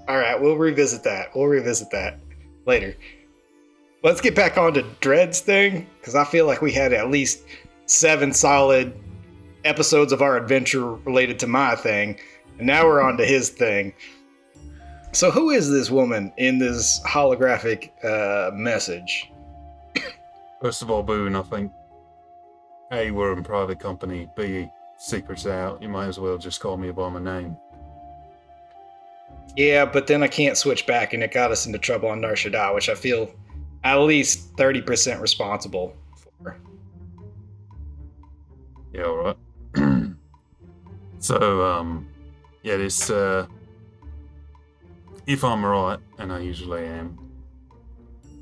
All right, we'll revisit that. We'll revisit that later. Let's get back on to Dred's thing, because I feel like we had at least 7 solid episodes of our adventure related to my thing, and now we're on to his thing. So who is this woman in this holographic message? First of all, Boone, I think A, we're in private company. B, secret's out. You might as well just call me by my name. Yeah, but then I can't switch back, and it got us into trouble on Nar Shaddaa, which I feel at least 30% responsible for. Yeah, alright. So, yeah, this, if I'm right, and I usually am,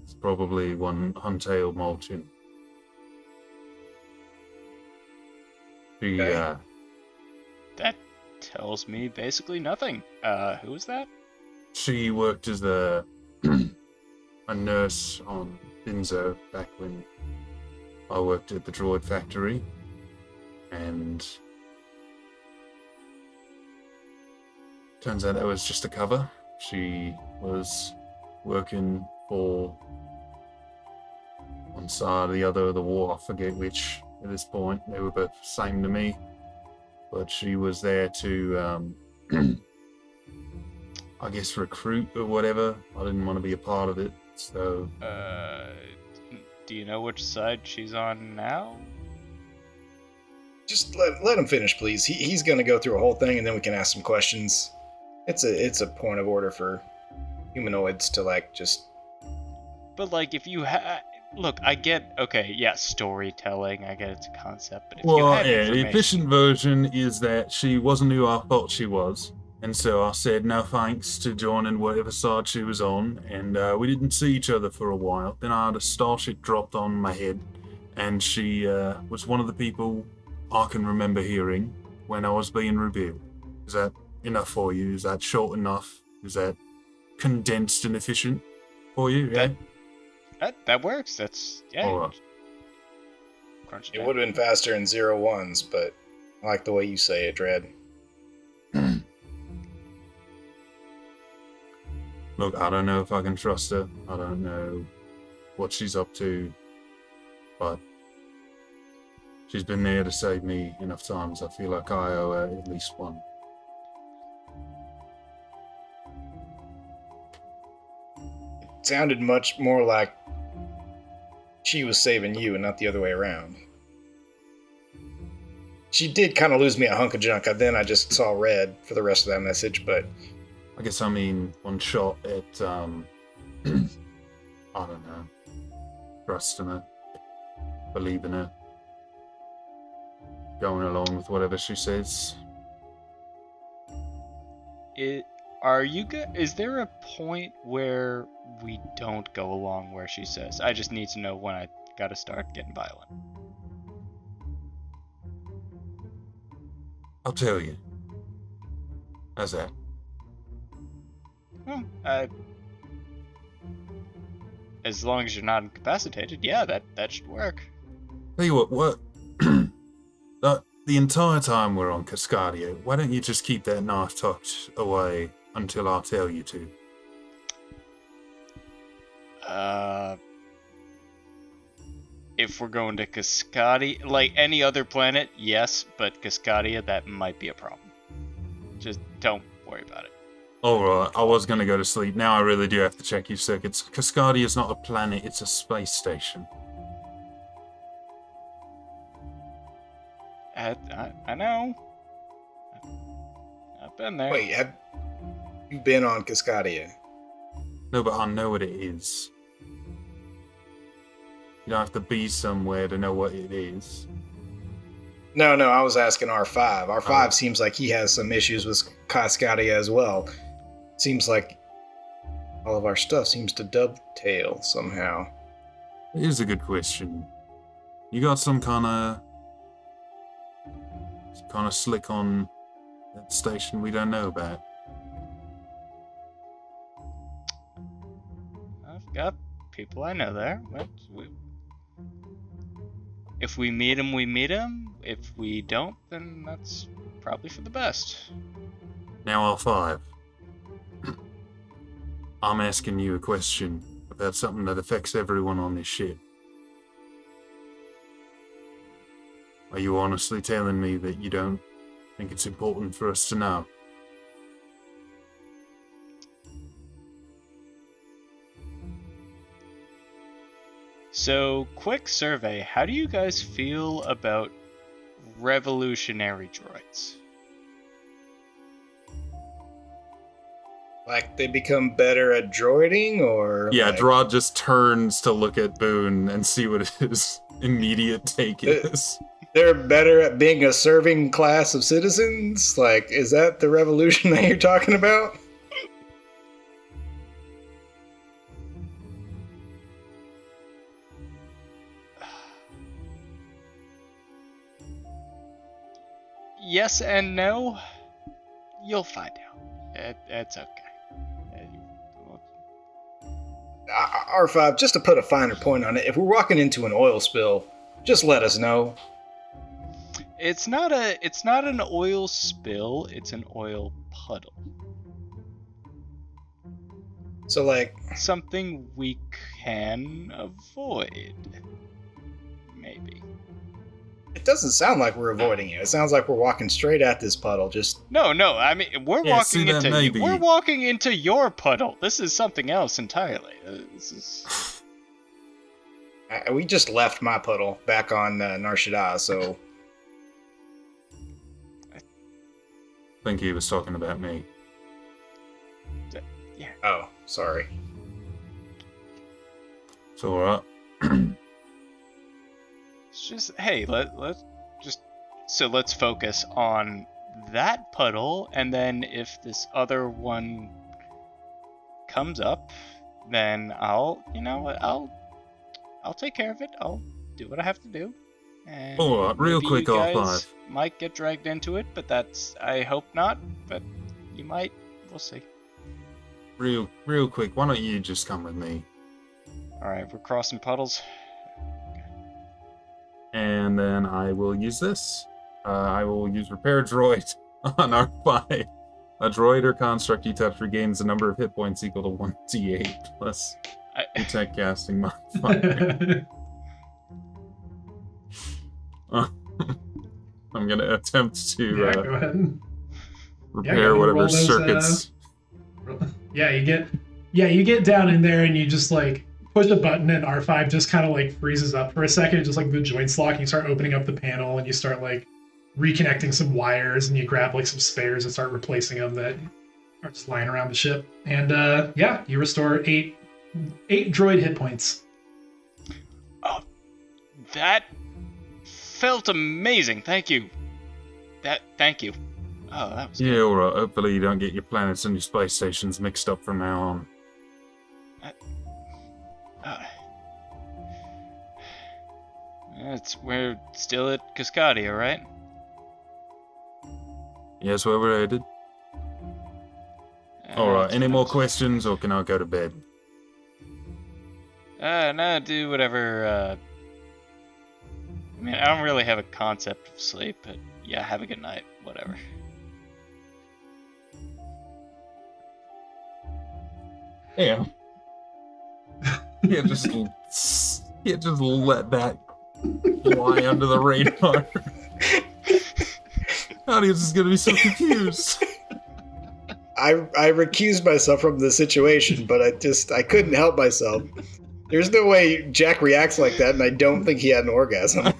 it's probably one Huntail Mulchin. She, Okay. That tells me basically nothing. Who is that? she worked as a nurse on Binzo back when I worked at the droid factory, and turns out that was just a cover. She was working for one side or the other of the war, I forget which at this point. They were both the same to me, but she was there to I guess recruit or whatever. I didn't want to be a part of it, so Do you know which side she's on now? Just let him finish, please. He's going to go through a whole thing, and then we can ask some questions. It's a point of order for humanoids to just. But like, if you look, I get storytelling. I get it's a concept, but if you well, had yeah, the information, efficient version is that she wasn't who I thought she was. And so I said no thanks to joining whatever side she was on, and we didn't see each other for a while. Then I had a starship dropped on my head, and she was one of the people I can remember hearing when I was being revealed. Is that enough for you? Is that short enough? Is that condensed and efficient for you? Yeah? that works. That's All right. Crunch It down. would have been faster in 0-1s, but I like the way you say it, Dredd. Look, I don't know if I can trust her. I don't know what she's up to, but she's been there to save me enough times. I feel like I owe her at least one. It sounded much more like she was saving you and not the other way around. She did kind of lose me a hunk of junk. Then I just saw red for the rest of that message, but... I guess I mean one shot at, I don't know, trusting her, believing her, going along with whatever she says. Is there a point where we don't go along where she says? I just need to know when I gotta start getting violent. I'll tell you. How's that? Well, as long as you're not incapacitated, yeah, that should work. Tell you what, the entire time we're on Cascadia, why don't you just keep that knife tucked away until I tell you to? If we're going to Cascadia, like any other planet, yes, but Cascadia, that might be a problem. Just don't worry about it. Alright, I was gonna go to sleep. Now I really do have to check your circuits. Cascadia is not a planet, it's a space station. I know. I've been there. Wait, have you been on Cascadia? No, but I know what it is. You don't have to be somewhere to know what it is. No, I was asking R5. R5 seems like he has some issues with Cascadia as well. Seems like all of our stuff seems to dovetail somehow. Here's a good question. You got some kind of slick on that station we don't know about? I've got people I know there. If we meet him, we meet him. If we don't, then that's probably for the best. Now R5. I'm asking you a question about something that affects everyone on this ship. Are you honestly telling me that you don't think it's important for us to know? So, quick survey. How do you guys feel about revolutionary droids? Like they become better at droiding, or Yeah, like... Drod just turns to look at Boone and see what his immediate take is. They're better at being a serving class of citizens? Like, is that the revolution that you're talking about? Yes and no. You'll find out. It's okay. R5, just to put a finer point on it, if we're walking into an oil spill, just let us know. It's not an oil spill, it's an oil puddle. So, like... Something we can avoid. Maybe. It doesn't sound like we're avoiding it. It sounds like we're walking straight at this puddle, just... No, I mean, we're walking into your puddle. This is something else entirely. This is... We just left my puddle back on Nar Shaddaa, so... I think he was talking about me. Yeah. Oh, sorry. It's alright. It's just, hey, let's focus on that puddle, and then if this other one comes up, then I'll take care of it. I'll do what I have to do. And alright, real quick, you guys R5. might get dragged into it, but I hope not, but you might. We'll see. Real quick, why don't you just come with me? Alright, we're crossing puddles. And then I will use this. I will use Repair Droid on R5. A droid or construct you touch regains a number of hit points equal to 1d8 plus attack casting modifier. I'm gonna attempt to go ahead. repair whatever circuits. You get down in there and you just like push a button and R5 just kind of like freezes up for a second, just like the joints lock, and you start opening up the panel and you start like reconnecting some wires and you grab like some spares and start replacing them that are just lying around the ship. And you restore eight droid hit points. Oh, that felt amazing. Thank you. Thank you. Oh, that was good. Alright. Hopefully you don't get your planets and your space stations mixed up from now on. We're still at Cascadia, right? Yes, where we're headed. Alright, any more questions or can I go to bed? No, do whatever. I mean, I don't really have a concept of sleep, but yeah, have a good night. Whatever. Yeah. Just let that fly under the radar. Audience is gonna be so confused. I recused myself from the situation, but I couldn't help myself. There's no way Jack reacts like that, and I don't think he had an orgasm.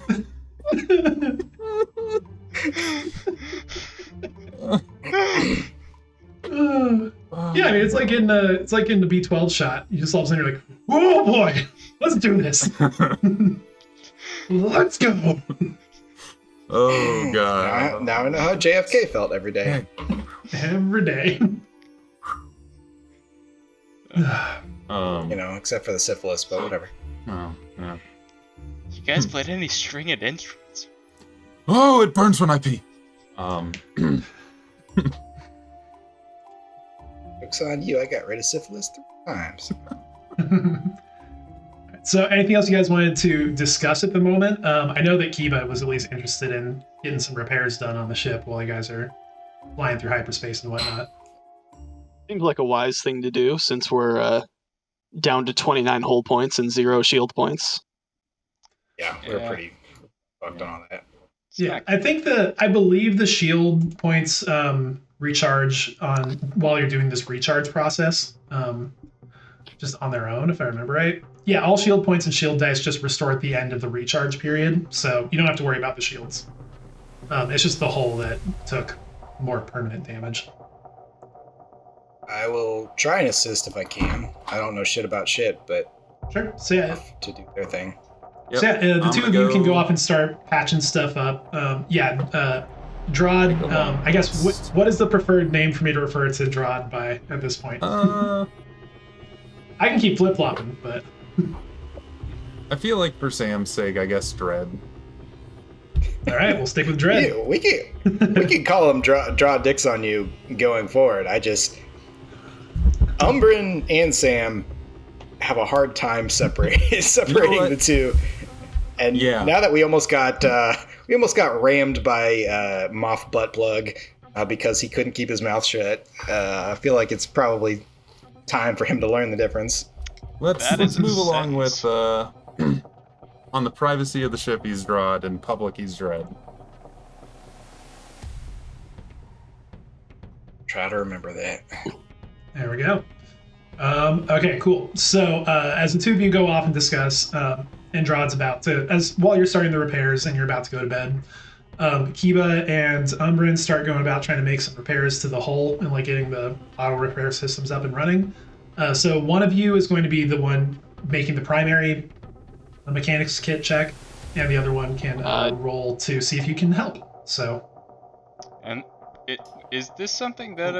Yeah, I mean it's like in the B12 shot. You just all of a sudden you're like, oh boy, let's do this. Let's go. Oh god. Now I know how JFK felt every day. Every day. Except for the syphilis, but whatever. Oh, yeah. You guys played any stringed instruments? Oh, it burns when I pee. Joke's on you, I got rid of syphilis 3 times. So anything else you guys wanted to discuss at the moment? I know that Kiba was at least interested in getting some repairs done on the ship while you guys are flying through hyperspace and whatnot. Seems like a wise thing to do since we're down to 29 hull points and 0 shield points. Yeah, we're pretty fucked on all that. Yeah, I believe the shield points recharge while you're doing this recharge process, just on their own, if I remember right. Yeah, all shield points and shield dice just restore at the end of the recharge period, so you don't have to worry about the shields. It's just the hull that took more permanent damage. I will try and assist if I can. I don't know shit about shit, but Sure. So yeah, to do their thing. Yep. So the two of you can go off and start patching stuff up. Drod, I guess, what is the preferred name for me to refer to Drod by at this point? I can keep flip-flopping, but... I feel like for Sam's sake, I guess Dread. All right, we'll stick with Dread. Yeah, we can call him draw dicks on you going forward. Umbrin and Sam have a hard time separating the two. And now that we almost got rammed by Moff Buttplug because he couldn't keep his mouth shut, I feel like it's probably time for him to learn the difference. Let's move along with on the privacy of the ship he's Drod, and public he's Dread. Try to remember that. There we go. Okay, cool. So as the two of you go off and discuss, and Drod's while you're starting the repairs and you're about to go to bed, Kiba and Umbrin start going about trying to make some repairs to the hull and like getting the auto repair systems up and running. So one of you is going to be the one making the primary mechanics kit check, and the other one can roll to see if you can help. So. And is this something that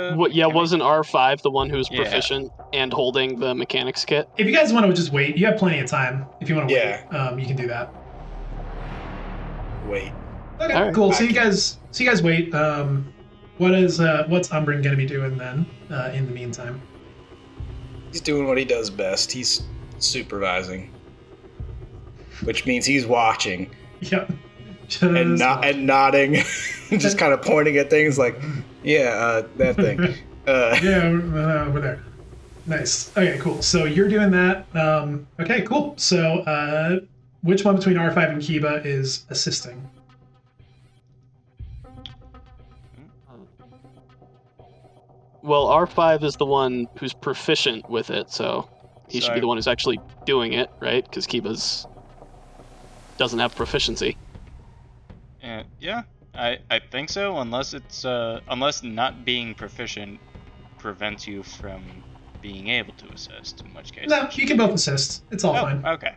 wasn't R5 the one who's proficient and holding the mechanics kit? If you guys want to just wait, you have plenty of time. If you want to wait, you can do that. Wait. Okay, right. Cool. So you guys wait. What's Umbrin gonna be doing then? In the meantime, he's doing what he does best. He's supervising, which means he's watching. Yep. and nodding, just kind of pointing at things like, that thing. Over there. Nice. Okay, cool. So you're doing that. Okay, cool. So which one between R5 and Kiba is assisting? Well, R5 is the one who's proficient with it, so he should be the one who's actually doing it, right? Because Kiba's doesn't have proficiency. Yeah, I think so. Unless not being proficient prevents you from being able to assist, in which case. No, you can both assist. It's all fine. Okay.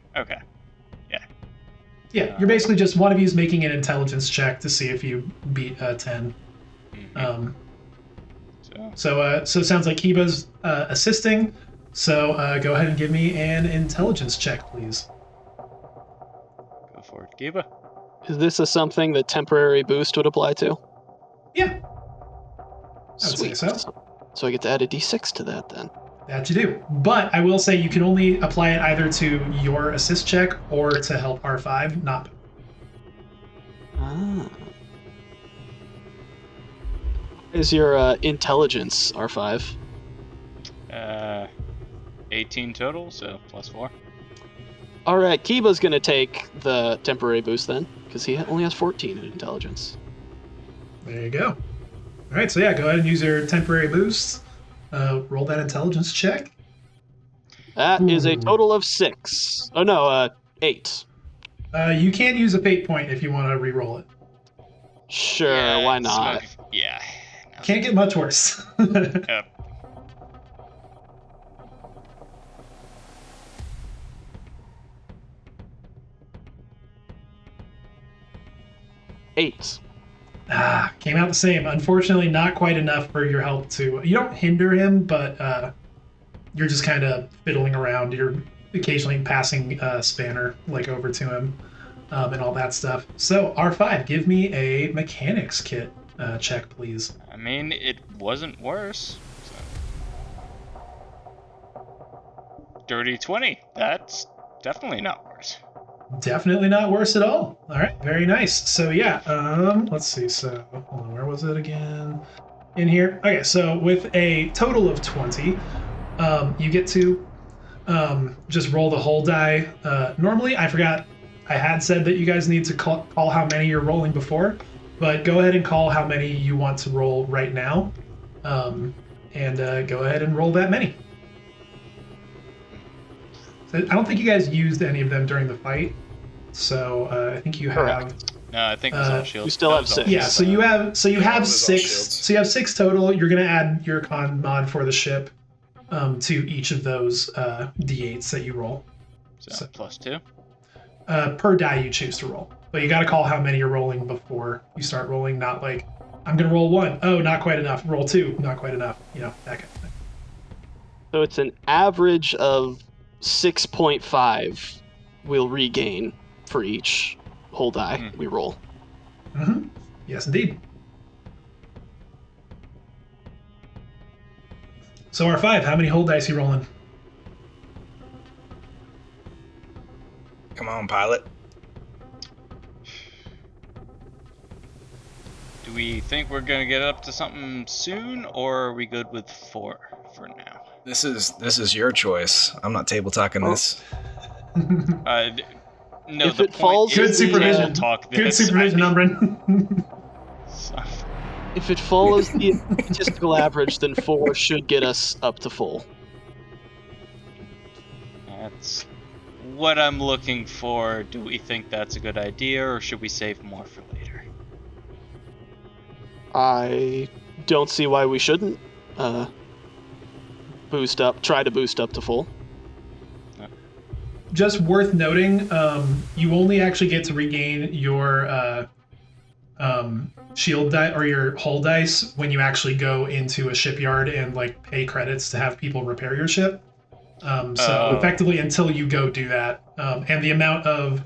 Yeah, you're basically just one of you's making an intelligence check to see if you beat 10. Mm-hmm. So it sounds like Kiba's assisting. So go ahead and give me an intelligence check, please. Go for it, Kiba. Is this something that temporary boost would apply to? Yeah. I would say Sweet. so. So I get to add a d6 to that then. That you do. But I will say you can only apply it either to your assist check or to help R5, not. Is your intelligence R5? 18 total, so +4. All right, Kiba's gonna take the temporary boost then, because he only has 14 in intelligence. There you go. All right, so yeah, go ahead and use your temporary boost. Roll that intelligence check. That is a total of 6. Oh no, 8. You can use a fate point if you want to re-roll it. Sure, why not? Yeah. Can't get much worse. Yep. Eight. Came out the same. Unfortunately, not quite enough for your help to. You don't hinder him, but you're just kind of fiddling around. You're occasionally passing Spanner over to him, and all that stuff. So R5, give me a mechanics kit check, please. I mean, it wasn't worse. So. Dirty 20. That's definitely not worse. Definitely not worse at all. All right, very nice. So yeah, let's see. So hold on, where was it again? In here. Okay, so with a total of 20, you get to just roll the whole die. Normally, I forgot I had said that you guys need to call how many you're rolling before, but go ahead and call how many you want to roll right now, and go ahead and roll that many. I don't think you guys used any of them during the fight, so I think you have. No, I think it was all shields. You still have 6. Yeah, so you have 6. shields. So you have 6 total. You're gonna add your con mod for the ship to each of those d8s that you roll. So +2. Per die you choose to roll, but you got to call how many you're rolling before you start rolling. Not like I'm gonna roll 1. Oh, not quite enough. Roll 2. Not quite enough. You know, that kind of thing. So it's an average of 6.5 we'll regain for each whole die we roll. Mm-hmm. Yes, indeed. So R5, how many whole dice you rolling? Come on, pilot. Do we think we're gonna get up to something soon, or are we good with 4 for now? This is your choice. I'm not table talking this. No, If the it point falls- is Good Yeah. supervision. talk Good this. supervision, Umbrin. If it follows the statistical average, then 4 should get us up to full. That's what I'm looking for. Do we think that's a good idea, or should we save more for later? I don't see why we shouldn't try to boost up to full. Just worth noting, you only actually get to regain your shield die or your hull dice when you actually go into a shipyard and pay credits to have people repair your ship. So effectively, until you go do that, and the amount of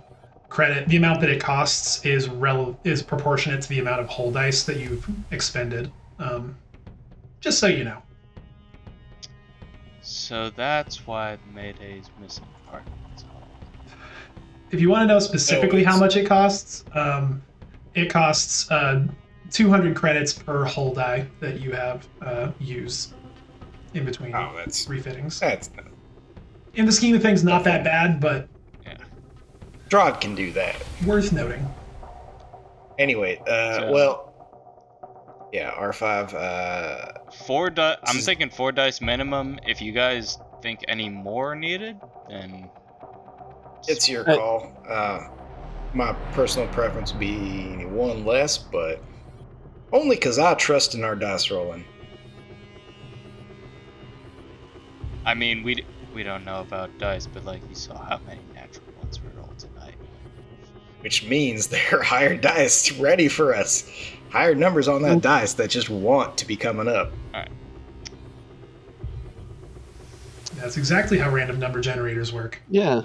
credit, the amount that it costs is proportionate to the amount of hull dice that you've expended. Just so you know. So that's why the Mayday's missing part. If you want to know specifically how much it costs, it costs 200 credits per hull die that you have used in between that's refittings. that's In the scheme of things, not that bad, but Strahd can do that. worth noting. Anyway, yeah, R5. I'm thinking 4 dice minimum. If you guys think any more needed, then It's your call. My personal preference would be 1 less, but only because I trust in our dice rolling. I mean, we don't know about dice, but like you saw how many natural ones we rolled tonight. Which means there are higher dice ready for us. Higher numbers on that dice that just want to be coming up. All right. That's exactly how random number generators work. Yeah.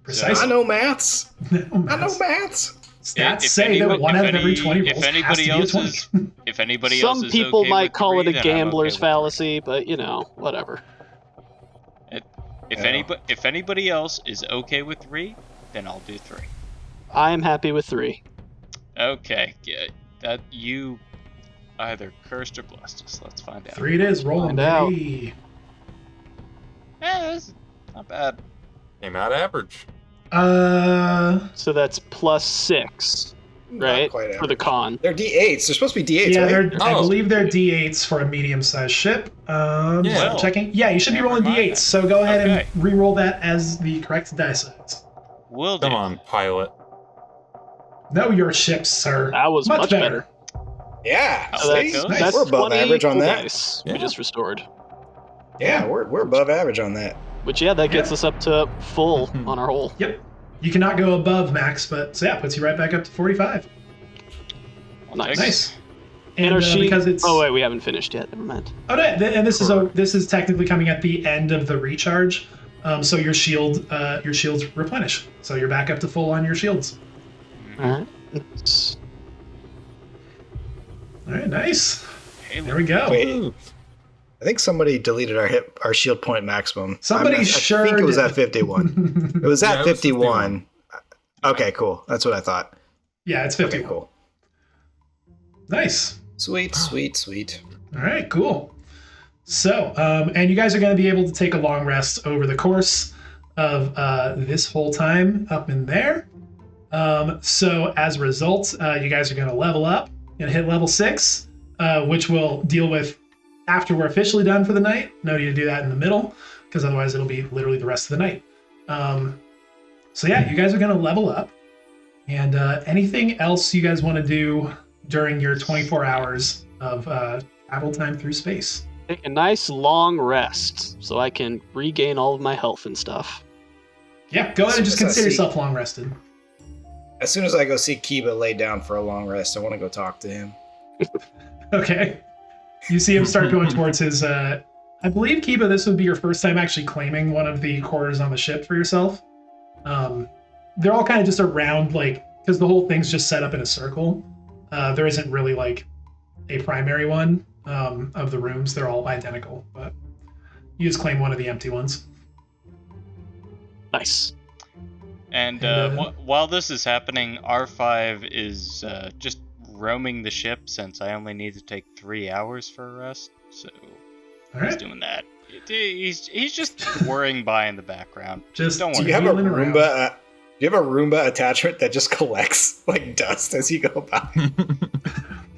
Precisely. I know maths. I know Maths. maths. Stats say that 1 out of every 20 rolls if has anybody to be a else 20. is, if anybody else Some is people okay might with call 3, it a then I'm okay gambler's with fallacy, but you know, whatever. 3. If anybody else is okay with 3, then I'll do 3. I am happy with 3. Okay, that you either cursed or blessed us. Let's find out. 3 it is. Rolling, Find out. baby. That's not bad. Came out average. So that's +6, right? Not quite For the average. con. They're D8s. They're supposed to be D8s, Yeah, right? I Oh. believe they're D8s for a medium-sized ship. Just Yeah. checking. Yeah, you should be Never rolling mind D8s. then. So go ahead Okay. and re-roll that as the correct die size. Will do. Come on, pilot. Know your ships, sir. That was much better. Yeah. So See? that's- nice. That's We're above 20 average on full that. dice Yeah. we just restored. Yeah, we're above average on that. Which, yeah, that gets us up to full on our whole. Yep. You cannot go above max, but so yeah, puts you right back up to 45. Nice. Nice. And And our sheet. because it's Oh wait, we haven't finished yet. Never mind. oh no, and this is technically coming at the end of the recharge, so your shields replenish, so you're back up to full on your shields. All right. All right, nice. Hey, There we go. Wait, Ooh. I think somebody deleted our shield point maximum. Somebody I sure think it was did. at 51. It was at Yeah, it was 51. Okay, cool. That's what I thought. Yeah, it's Okay, 51. cool. Nice. Sweet, sweet, sweet. All right, cool. So, and you guys are going to be able to take a long rest over the course of this whole time up in there. So, as a result, you guys are going to level up and hit level 6, which we'll deal with after we're officially done for the night. No need to do that in the middle, because otherwise it'll be literally the rest of the night. So, yeah, you guys are going to level up. And anything else you guys want to do during your 24 hours of travel time through space? Take a nice long rest so I can regain all of my health and stuff. Yeah, go ahead and just As soon as I consider see- yourself long rested. As soon as I go see Kiba lay down for a long rest, I want to go talk to him. Okay. You see him start going towards his. I believe, Kiba, this would be your first time actually claiming one of the quarters on the ship for yourself. They're all kind of just around, like, because the whole thing's just set up in a circle. There isn't really, like, a primary one of the rooms. They're all identical, but you just claim one of the empty ones. Nice. And And, while this is happening, R5 is just roaming the ship since I only need to take 3 hours for a rest. So All he's right. doing that. He's just whirring by in the background. Just Don't Do worry. you have a Wheeling around. Roomba? Do you have a Roomba attachment that just collects like dust as you go by?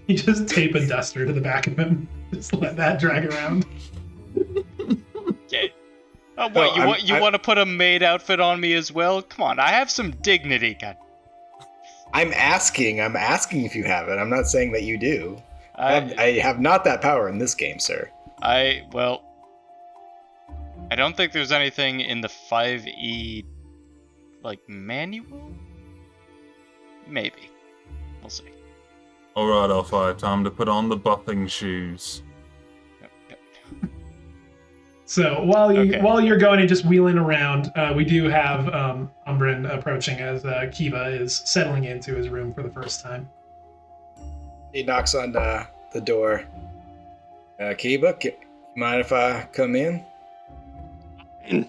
You just tape a duster to the back of him. Just let that drag around. Okay. Oh, what, No, you want to put a maid outfit on me as well? Come on, I have some dignity. God. I'm asking if you have it. I'm not saying that you do. I I have not that power in this game, sir. well, I don't think there's anything in the 5e, like, manual? Maybe. We'll see. Alright, L5, time to put on the buffing shoes. Yep, yep. So while Okay. you're going and just wheeling around, we do have Umbrin approaching as Kiva is settling into his room for the first time. He knocks on the door. Kiba, mind if I come in?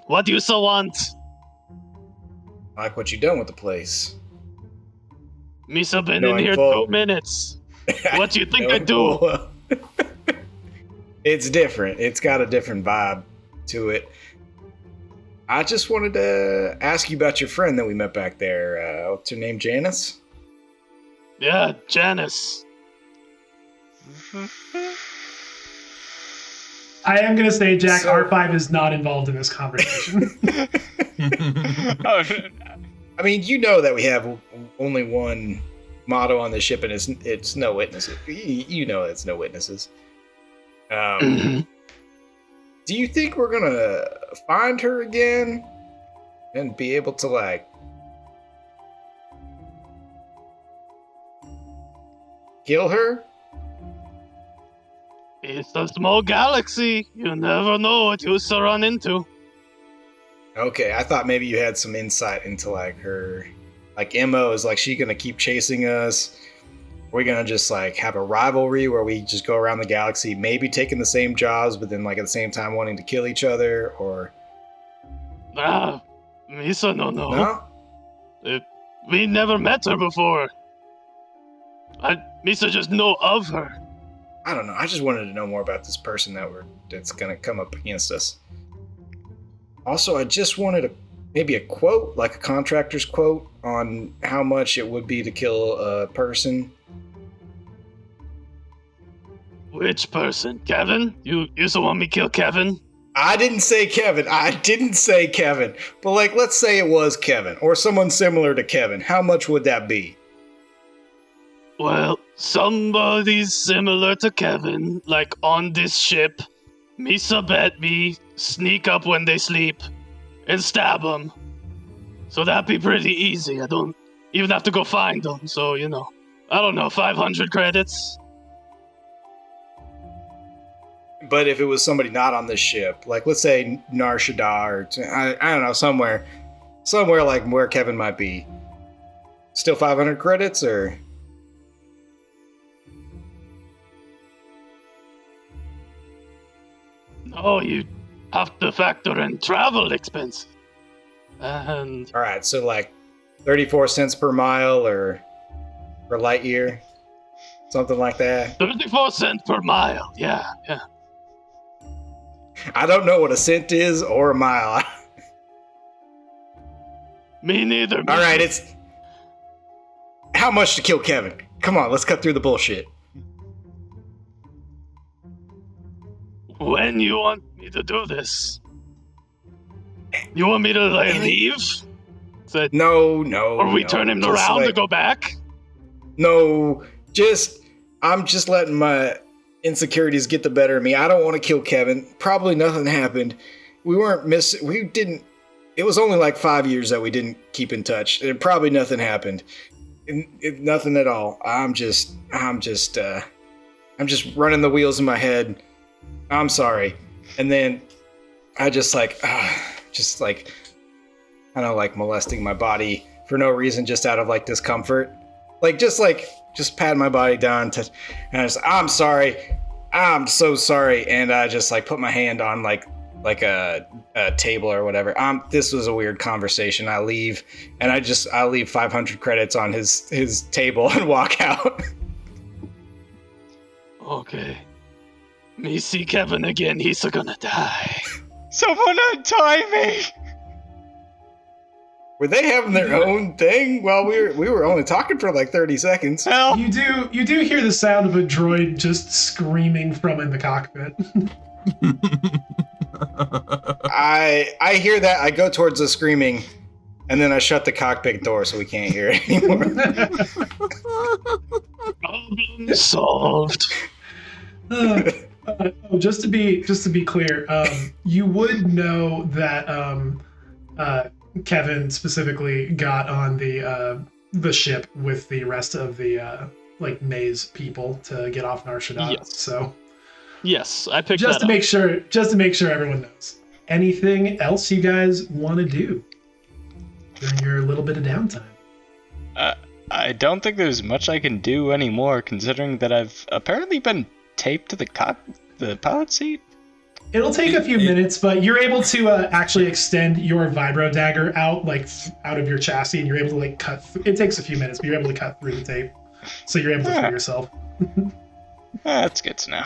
What do you so want? I like what you done with the place. Misa been No, in I'm here full. 2 minutes. What do you think No, I do? well, it's different. It's got a different vibe to it. I just wanted to ask you about your friend that we met back there. What's her name, Janice? Yeah, Janice. I am going to say, Jack, So- R5 is not involved in this conversation. Oh, I mean, you know that we have only one motto on the ship, and it's no witnesses. You know it's no witnesses. Do you think we're gonna find her again and be able to like kill her? It's a small galaxy. You never know what you used to run into. Okay, I thought maybe you had some insight into like her, like MO. Is like she gonna keep chasing us? We're gonna just like have a rivalry where we just go around the galaxy, maybe taking the same jobs, but then like at the same time wanting to kill each other, or Misa no. no? We never met her before. Misa just know of her. I don't know. I just wanted to know more about this person that's gonna come up against us. Also, I just wanted maybe a quote, like a contractor's quote, on how much it would be to kill a person. Which person? Kevin? You used to want me to kill Kevin? I didn't say Kevin. But like, let's say it was Kevin or someone similar to Kevin. How much would that be? Well, somebody similar to Kevin, like on this ship. Misa bet me sneak up when they sleep and stab them. So that'd be pretty easy. I don't even have to go find them. So, I don't know, 500 credits? But if it was somebody not on this ship, like let's say Nar Shaddaa or I don't know, somewhere like where Kevin might be, still 500 credits or? No, you have to factor in travel expenses. And All right, so like 34 cents per mile or per light year, something like that. 34 cents per mile. Yeah. I don't know what a cent is or a mile. Me neither. All right, it's how much to kill Kevin? Come on, let's cut through the bullshit. When you want me to do this? You want me to leave? No. Or we turn him just around to like- go back? No, I'm just letting my insecurities get the better of me. I don't want to kill Kevin. Probably nothing happened. It was only like 5 years that we didn't keep in touch. And probably nothing happened. Nothing at all. I'm just running the wheels in my head. I'm sorry. And then I just kind of like molesting my body for no reason, just out of like discomfort. Just pat my body down and I just, I'm sorry. I'm so sorry. And I just like put my hand on like a table or whatever. This was a weird conversation. I leave and I leave 500 credits on his table and walk out. Okay. Me see Kevin again, he's gonna die. someone untie me! Were they having their own thing while we were only talking for like 30 seconds? Help! You do hear the sound of a droid just screaming from in the cockpit. I hear that. I go towards the screaming, and then I shut the cockpit door so we can't hear it anymore. Problem solved. Just to be clear, you would know that Kevin specifically got on the ship with the rest of the Maze people to get off Nar Shaddaa. Yes. So Yes, I picked just that to up. make sure everyone knows. Anything else you guys want to do during your little bit of downtime? I don't think there's much I can do anymore, considering that I've apparently been taped to the pilot seat. It'll take a few minutes, but you're able to actually extend your vibro dagger out, like out of your chassis, and you're able to like cut. It takes a few minutes, but you're able to cut through the tape, so you're able to free yourself. That's good to know.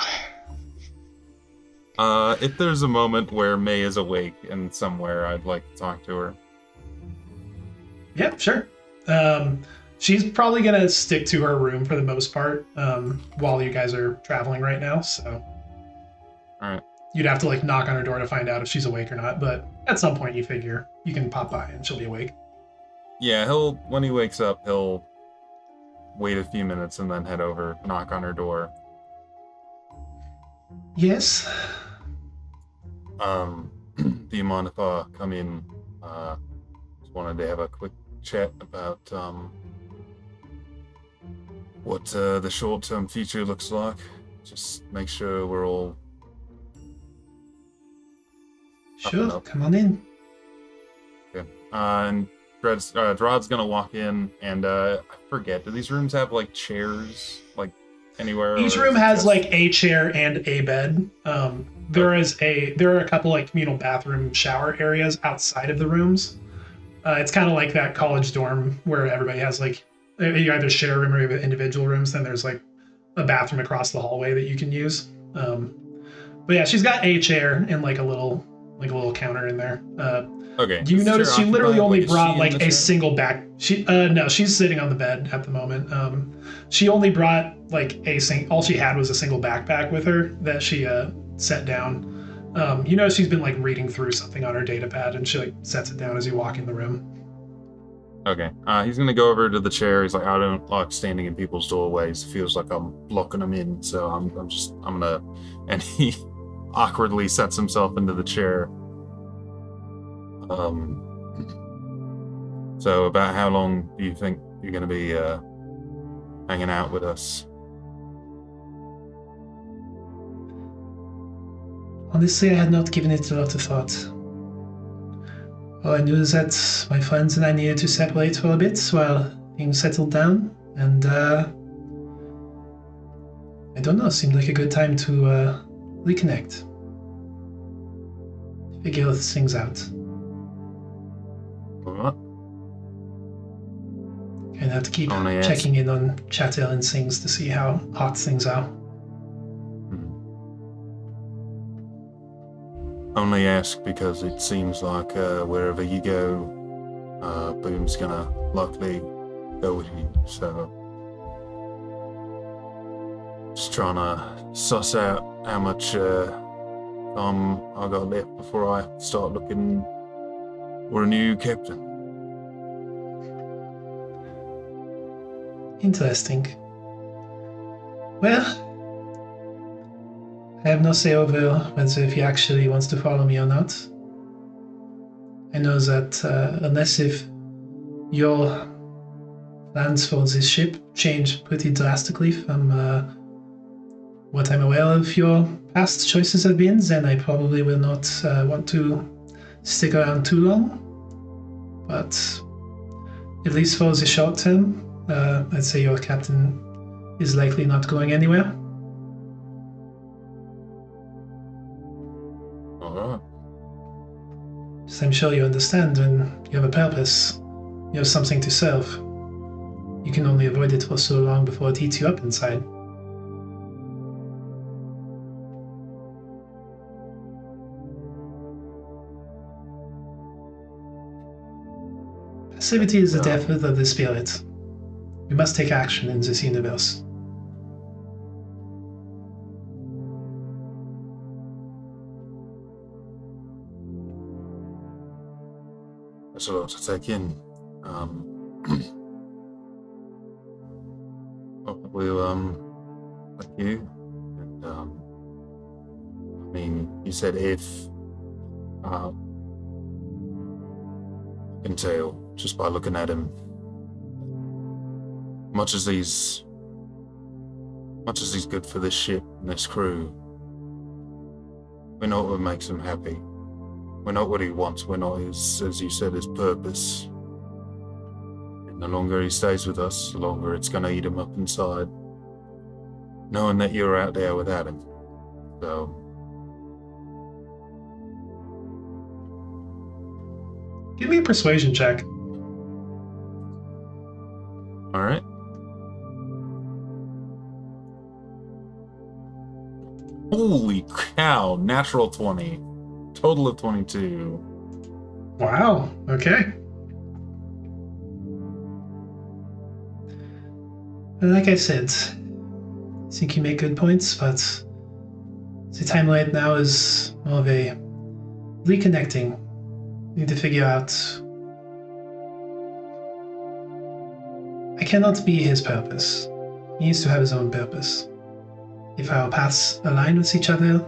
If there's a moment where May is awake and somewhere, I'd like to talk to her. Yeah, sure. She's probably gonna stick to her room for the most part while you guys are traveling right now. So, all right. You'd have to like knock on her door to find out if she's awake or not. But at some point, you figure you can pop by and she'll be awake. Yeah, when he wakes up, he'll wait a few minutes and then head over, knock on her door. Yes. Do you mind if I come in? Just wanted to have a quick chat about what the short-term future looks like. Just make sure we're all sure. Come on in. Okay. And Drod's gonna walk in, and I forget. Do these rooms have like chairs, like anywhere? Each room has like a chair and a bed. There are a couple like communal bathroom shower areas outside of the rooms. It's kind of like that college dorm where everybody has like you either share a room or you have individual rooms. Then there's like a bathroom across the hallway that you can use. But yeah, she's got a chair and like a little counter in there. Okay. You notice she literally only brought like a chair? single back. No, she's sitting on the bed at the moment. She only brought like all she had was a single backpack with her that she set down. You know, she's been like reading through something on her data pad, and she like sets it down as you walk in the room. Okay. He's gonna go over to the chair. He's like, I don't like standing in people's doorways. It feels like I'm blocking them in. So I'm gonna, and he awkwardly sets himself into the chair. So about how long do you think you're gonna be hanging out with us? Honestly, I had not given it a lot of thought. All I knew is that my friends and I needed to separate for a bit while things settled down, and I don't know, seemed like a good time to reconnect. Figure things out. Alright. And have to keep checking in on Chattel and things to see how hot things are. Only ask because it seems like wherever you go, Boom's gonna likely go with you. So just trying to suss out how much time I got left before I start looking for a new captain. Interesting. Well, I have no say over whether if he actually wants to follow me or not. I know that unless if your plans for this ship change pretty drastically from what I'm aware of your past choices have been, then I probably will not want to stick around too long. But at least for the short term, I'd say your captain is likely not going anywhere. So I'm sure you understand when you have a purpose, you have something to serve. You can only avoid it for so long before it eats you up inside. Passivity is the death of the spirit. We must take action in this universe. That's a lot to take in. Thank you. And I mean, you said if I can tell just by looking at him, much as he's good for this ship and this crew, we know what makes him happy. We're not what he wants. We're not his, as you said, his purpose. And the longer he stays with us, the longer it's going to eat him up inside, knowing that you're out there without him. So, Give me a persuasion check. All right. Holy cow! Natural 20. Total of 22. Wow. Okay. Like I said, I think you make good points, but the timeline now is more of a reconnecting. Need to figure out. I cannot be his purpose. He needs to have his own purpose. If our paths align with each other,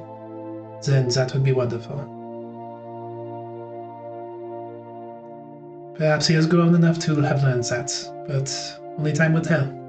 then that would be wonderful. Perhaps he has grown enough to have learned that, but only time will tell.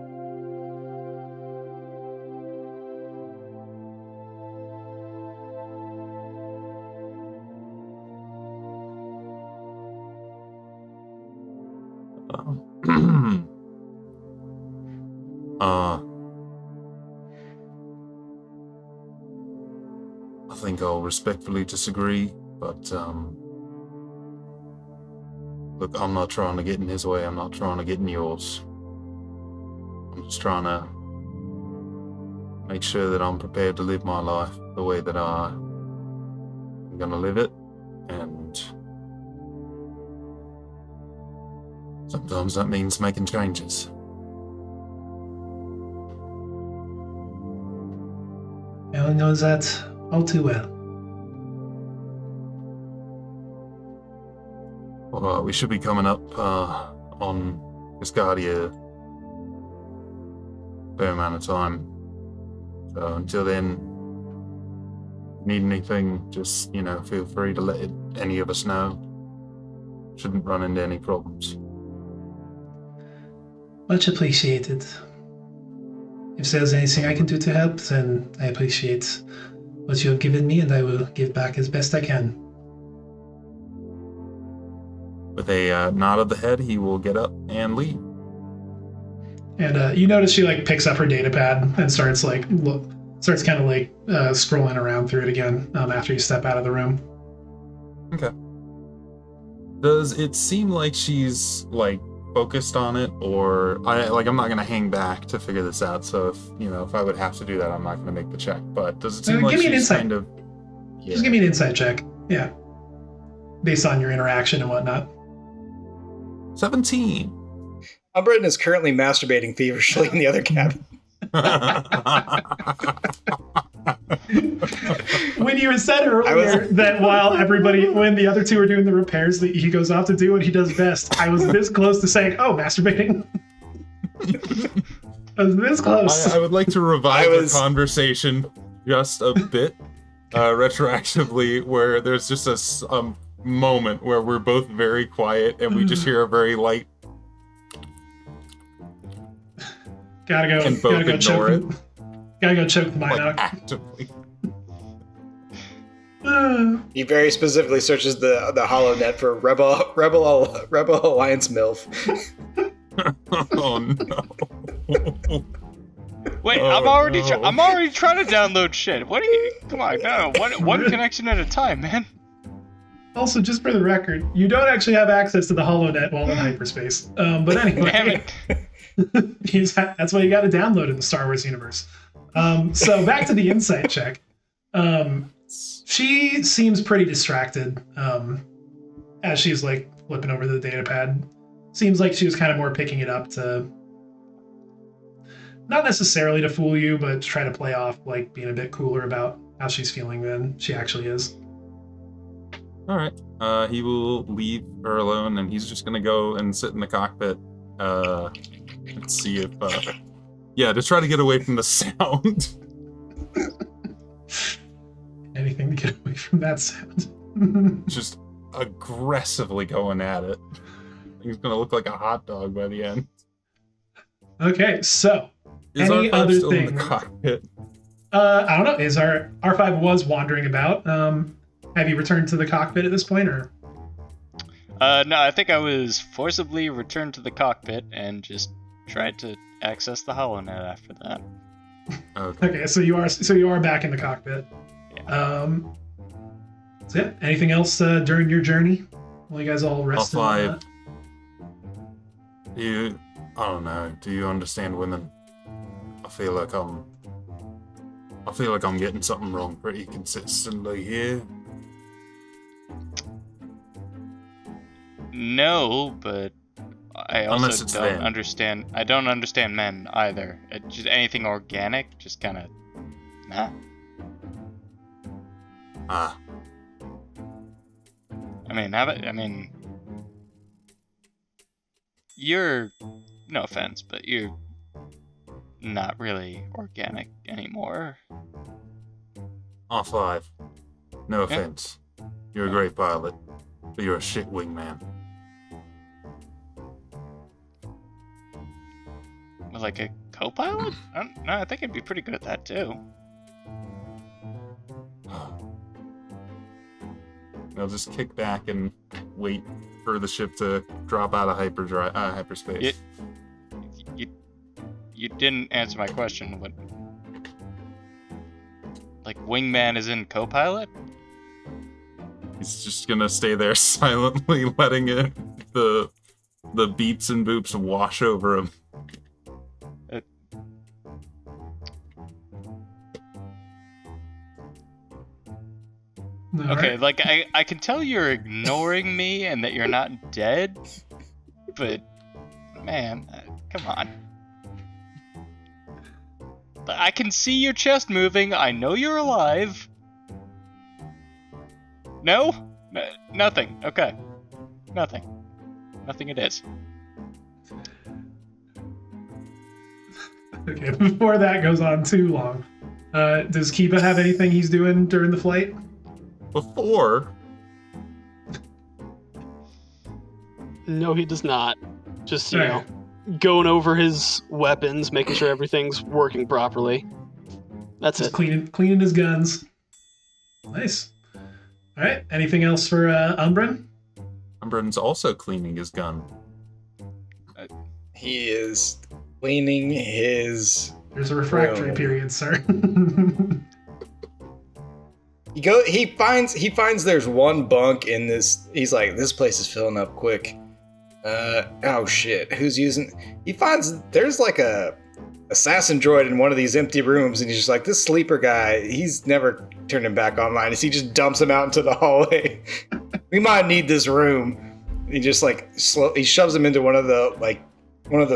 I think I'll respectfully disagree, but look, I'm not trying to get in his way. I'm not trying to get in yours. I'm just trying to make sure that I'm prepared to live my life the way that I'm gonna live it, and sometimes that means making changes. I know that all too well. Well, we should be coming up on Cascadia a fair amount of time. So until then, need anything, just, feel free to let any of us know. Shouldn't run into any problems. Much appreciated. If there's anything I can do to help, then I appreciate what you have given me, and I will give back as best I can. With a nod of the head, he will get up and leave. And you notice she picks up her data pad and starts kind of scrolling around through it again after you step out of the room. Okay. Does it seem like she's focused on it, or I'm not gonna hang back to figure this out? So if I would have to do that, I'm not gonna make the check. But does it seem like she's kind of? Yeah. Just give me an insight check. Yeah. Based on your interaction and whatnot. 17. Umbreton is currently masturbating feverishly in the other cabin. When you had said earlier that when the other two are doing the repairs that he goes off to do what he does best, I was this close to saying, oh, masturbating. I was this close. I would like to revive the conversation just a bit retroactively, where there's just a moment where we're both very quiet and we just hear a very light. Gotta go choke the Minoc. Actively. He very specifically searches the HoloNet for Rebel Alliance MILF. Oh no! Wait, I'm already trying to download shit. What are you? Come on, no, one connection at a time, man. Also, just for the record, you don't actually have access to the HoloNet while in hyperspace. But anyway. Damn it. That's why you got to download in the Star Wars universe. So back to the insight check. She seems pretty distracted as she's flipping over the data pad. Seems like she was kind of more picking it up to, not necessarily to fool you, but to try to play off being a bit cooler about how she's feeling than she actually is. All right. He will leave her alone, and he's just gonna go and sit in the cockpit. Let's see if, just try to get away from the sound. Anything to get away from that sound. Just aggressively going at it. He's gonna look like a hot dog by the end. Okay, so is any R5 other still thing? In the cockpit? I don't know. Is R5 was wandering about? Have you returned to the cockpit at this point, or? No, I think I was forcibly returned to the cockpit and just tried to access the HoloNet after that. Okay, so you are back in the cockpit. Yeah. So yeah, anything else during your journey? Well, you guys all rested. Off-5. I don't know. Do you understand women? I feel like I'm getting something wrong pretty consistently here. No, but I Unless also it's don't them. understand. I don't understand men either. Just anything organic, just kind of, nah. Ah, I mean, you're, no offense, but you're not really organic anymore. Off-5. No offense. You're a great pilot, but you're a shit wingman. Like a co-pilot? I think I'd be pretty good at that too. I'll just kick back and wait for the ship to drop out of hyperspace. You didn't answer my question. What? Like wingman is in co-pilot? He's just gonna stay there silently, letting the beeps and boops wash over him. Okay, Alright. like I can tell you're ignoring me and that you're not dead, but man, come on. I can see your chest moving. I know you're alive. No? Nothing. Okay. Nothing. Nothing it is. Okay, before that goes on too long, does Kiba have anything he's doing during the flight? Before, No, he does not. Just, you Alright. know, going over his weapons, making sure everything's working properly. That's Just it. cleaning his guns. Nice. All right. Anything else for Umbren? Umbren's also cleaning his gun. He is cleaning his. There's a refractory Room. period, sir. He finds there's one bunk in this. He's like, this place is filling up quick. Oh shit, who's using? He finds there's like a assassin droid in one of these empty rooms, and he's just like, this sleeper guy, he's never turned him back online. He just dumps him out into the hallway. We might need this room. He just like he shoves him into one of the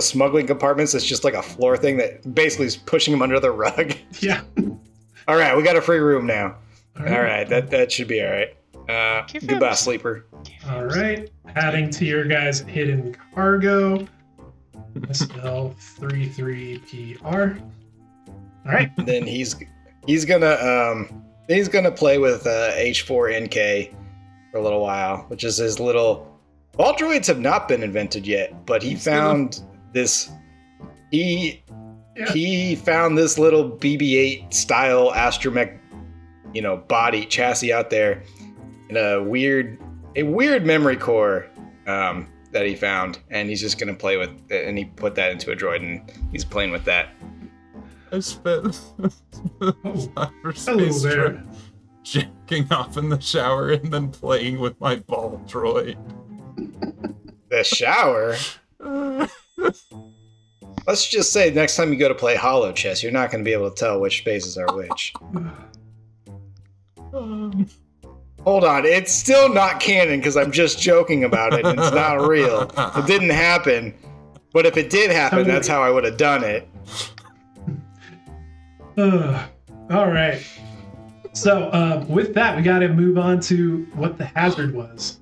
smuggling compartments. That's just like a floor thing that basically is pushing him under the rug. Yeah. All right, we got a free room now. All right, that should be all right. Give him Goodbye, some- sleeper. All right. Adding to your guys' hidden cargo. SL33PR. All right. Then he's gonna play with H4NK for a little while, which is his little. All droids have not been invented yet, but he found this. He found this little BB-8 style astromech, body chassis out there in a weird memory core that he found, and he's just gonna play with it, and he put that into a droid, and he's playing with that. I spent Hello hyperspace there. trip jacking off in the shower and then playing with my ball droid. The shower. Let's just say next time you go to play Hollow Chess, you're not going to be able to tell which spaces are which. Hold on, it's still not canon because I'm just joking about it. And it's not real. It didn't happen. But if it did happen, that's how I would have done it. All right. So with that, we got to move on to what the hazard was.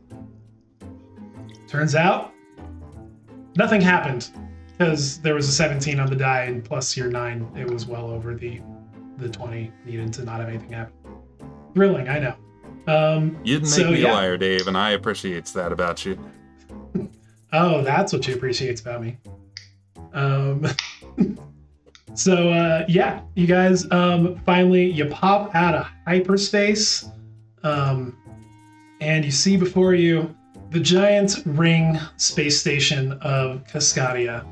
Turns out, nothing happened because there was a 17 on the die, and plus your 9, it was well over the 20 needed to not have anything happen. Thrilling, I know. You didn't make me a liar, Dave, and I appreciate that about you. Oh, that's what you appreciate about me. So you guys finally you pop out of hyperspace, and you see before you the giant ring space station of Cascadia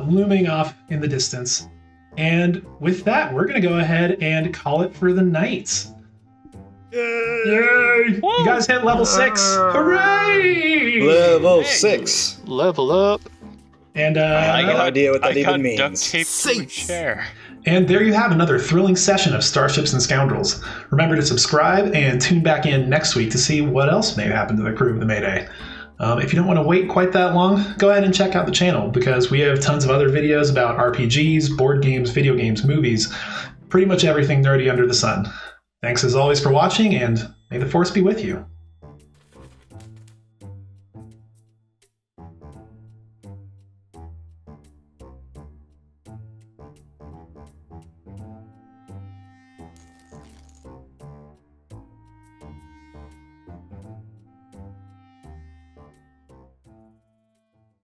looming off in the distance. And with that, we're gonna go ahead and call it for the night. Yay! You guys hit level 6. Hooray! Level 6. Level up. And I have no idea what that even means. Duct taped to a chair. And there you have another thrilling session of Starships and Scoundrels. Remember to subscribe and tune back in next week to see what else may happen to the crew of the Mayday. If you don't want to wait quite that long, go ahead and check out the channel because we have tons of other videos about RPGs, board games, video games, movies, pretty much everything nerdy under the sun. Thanks as always for watching, and may the Force be with you.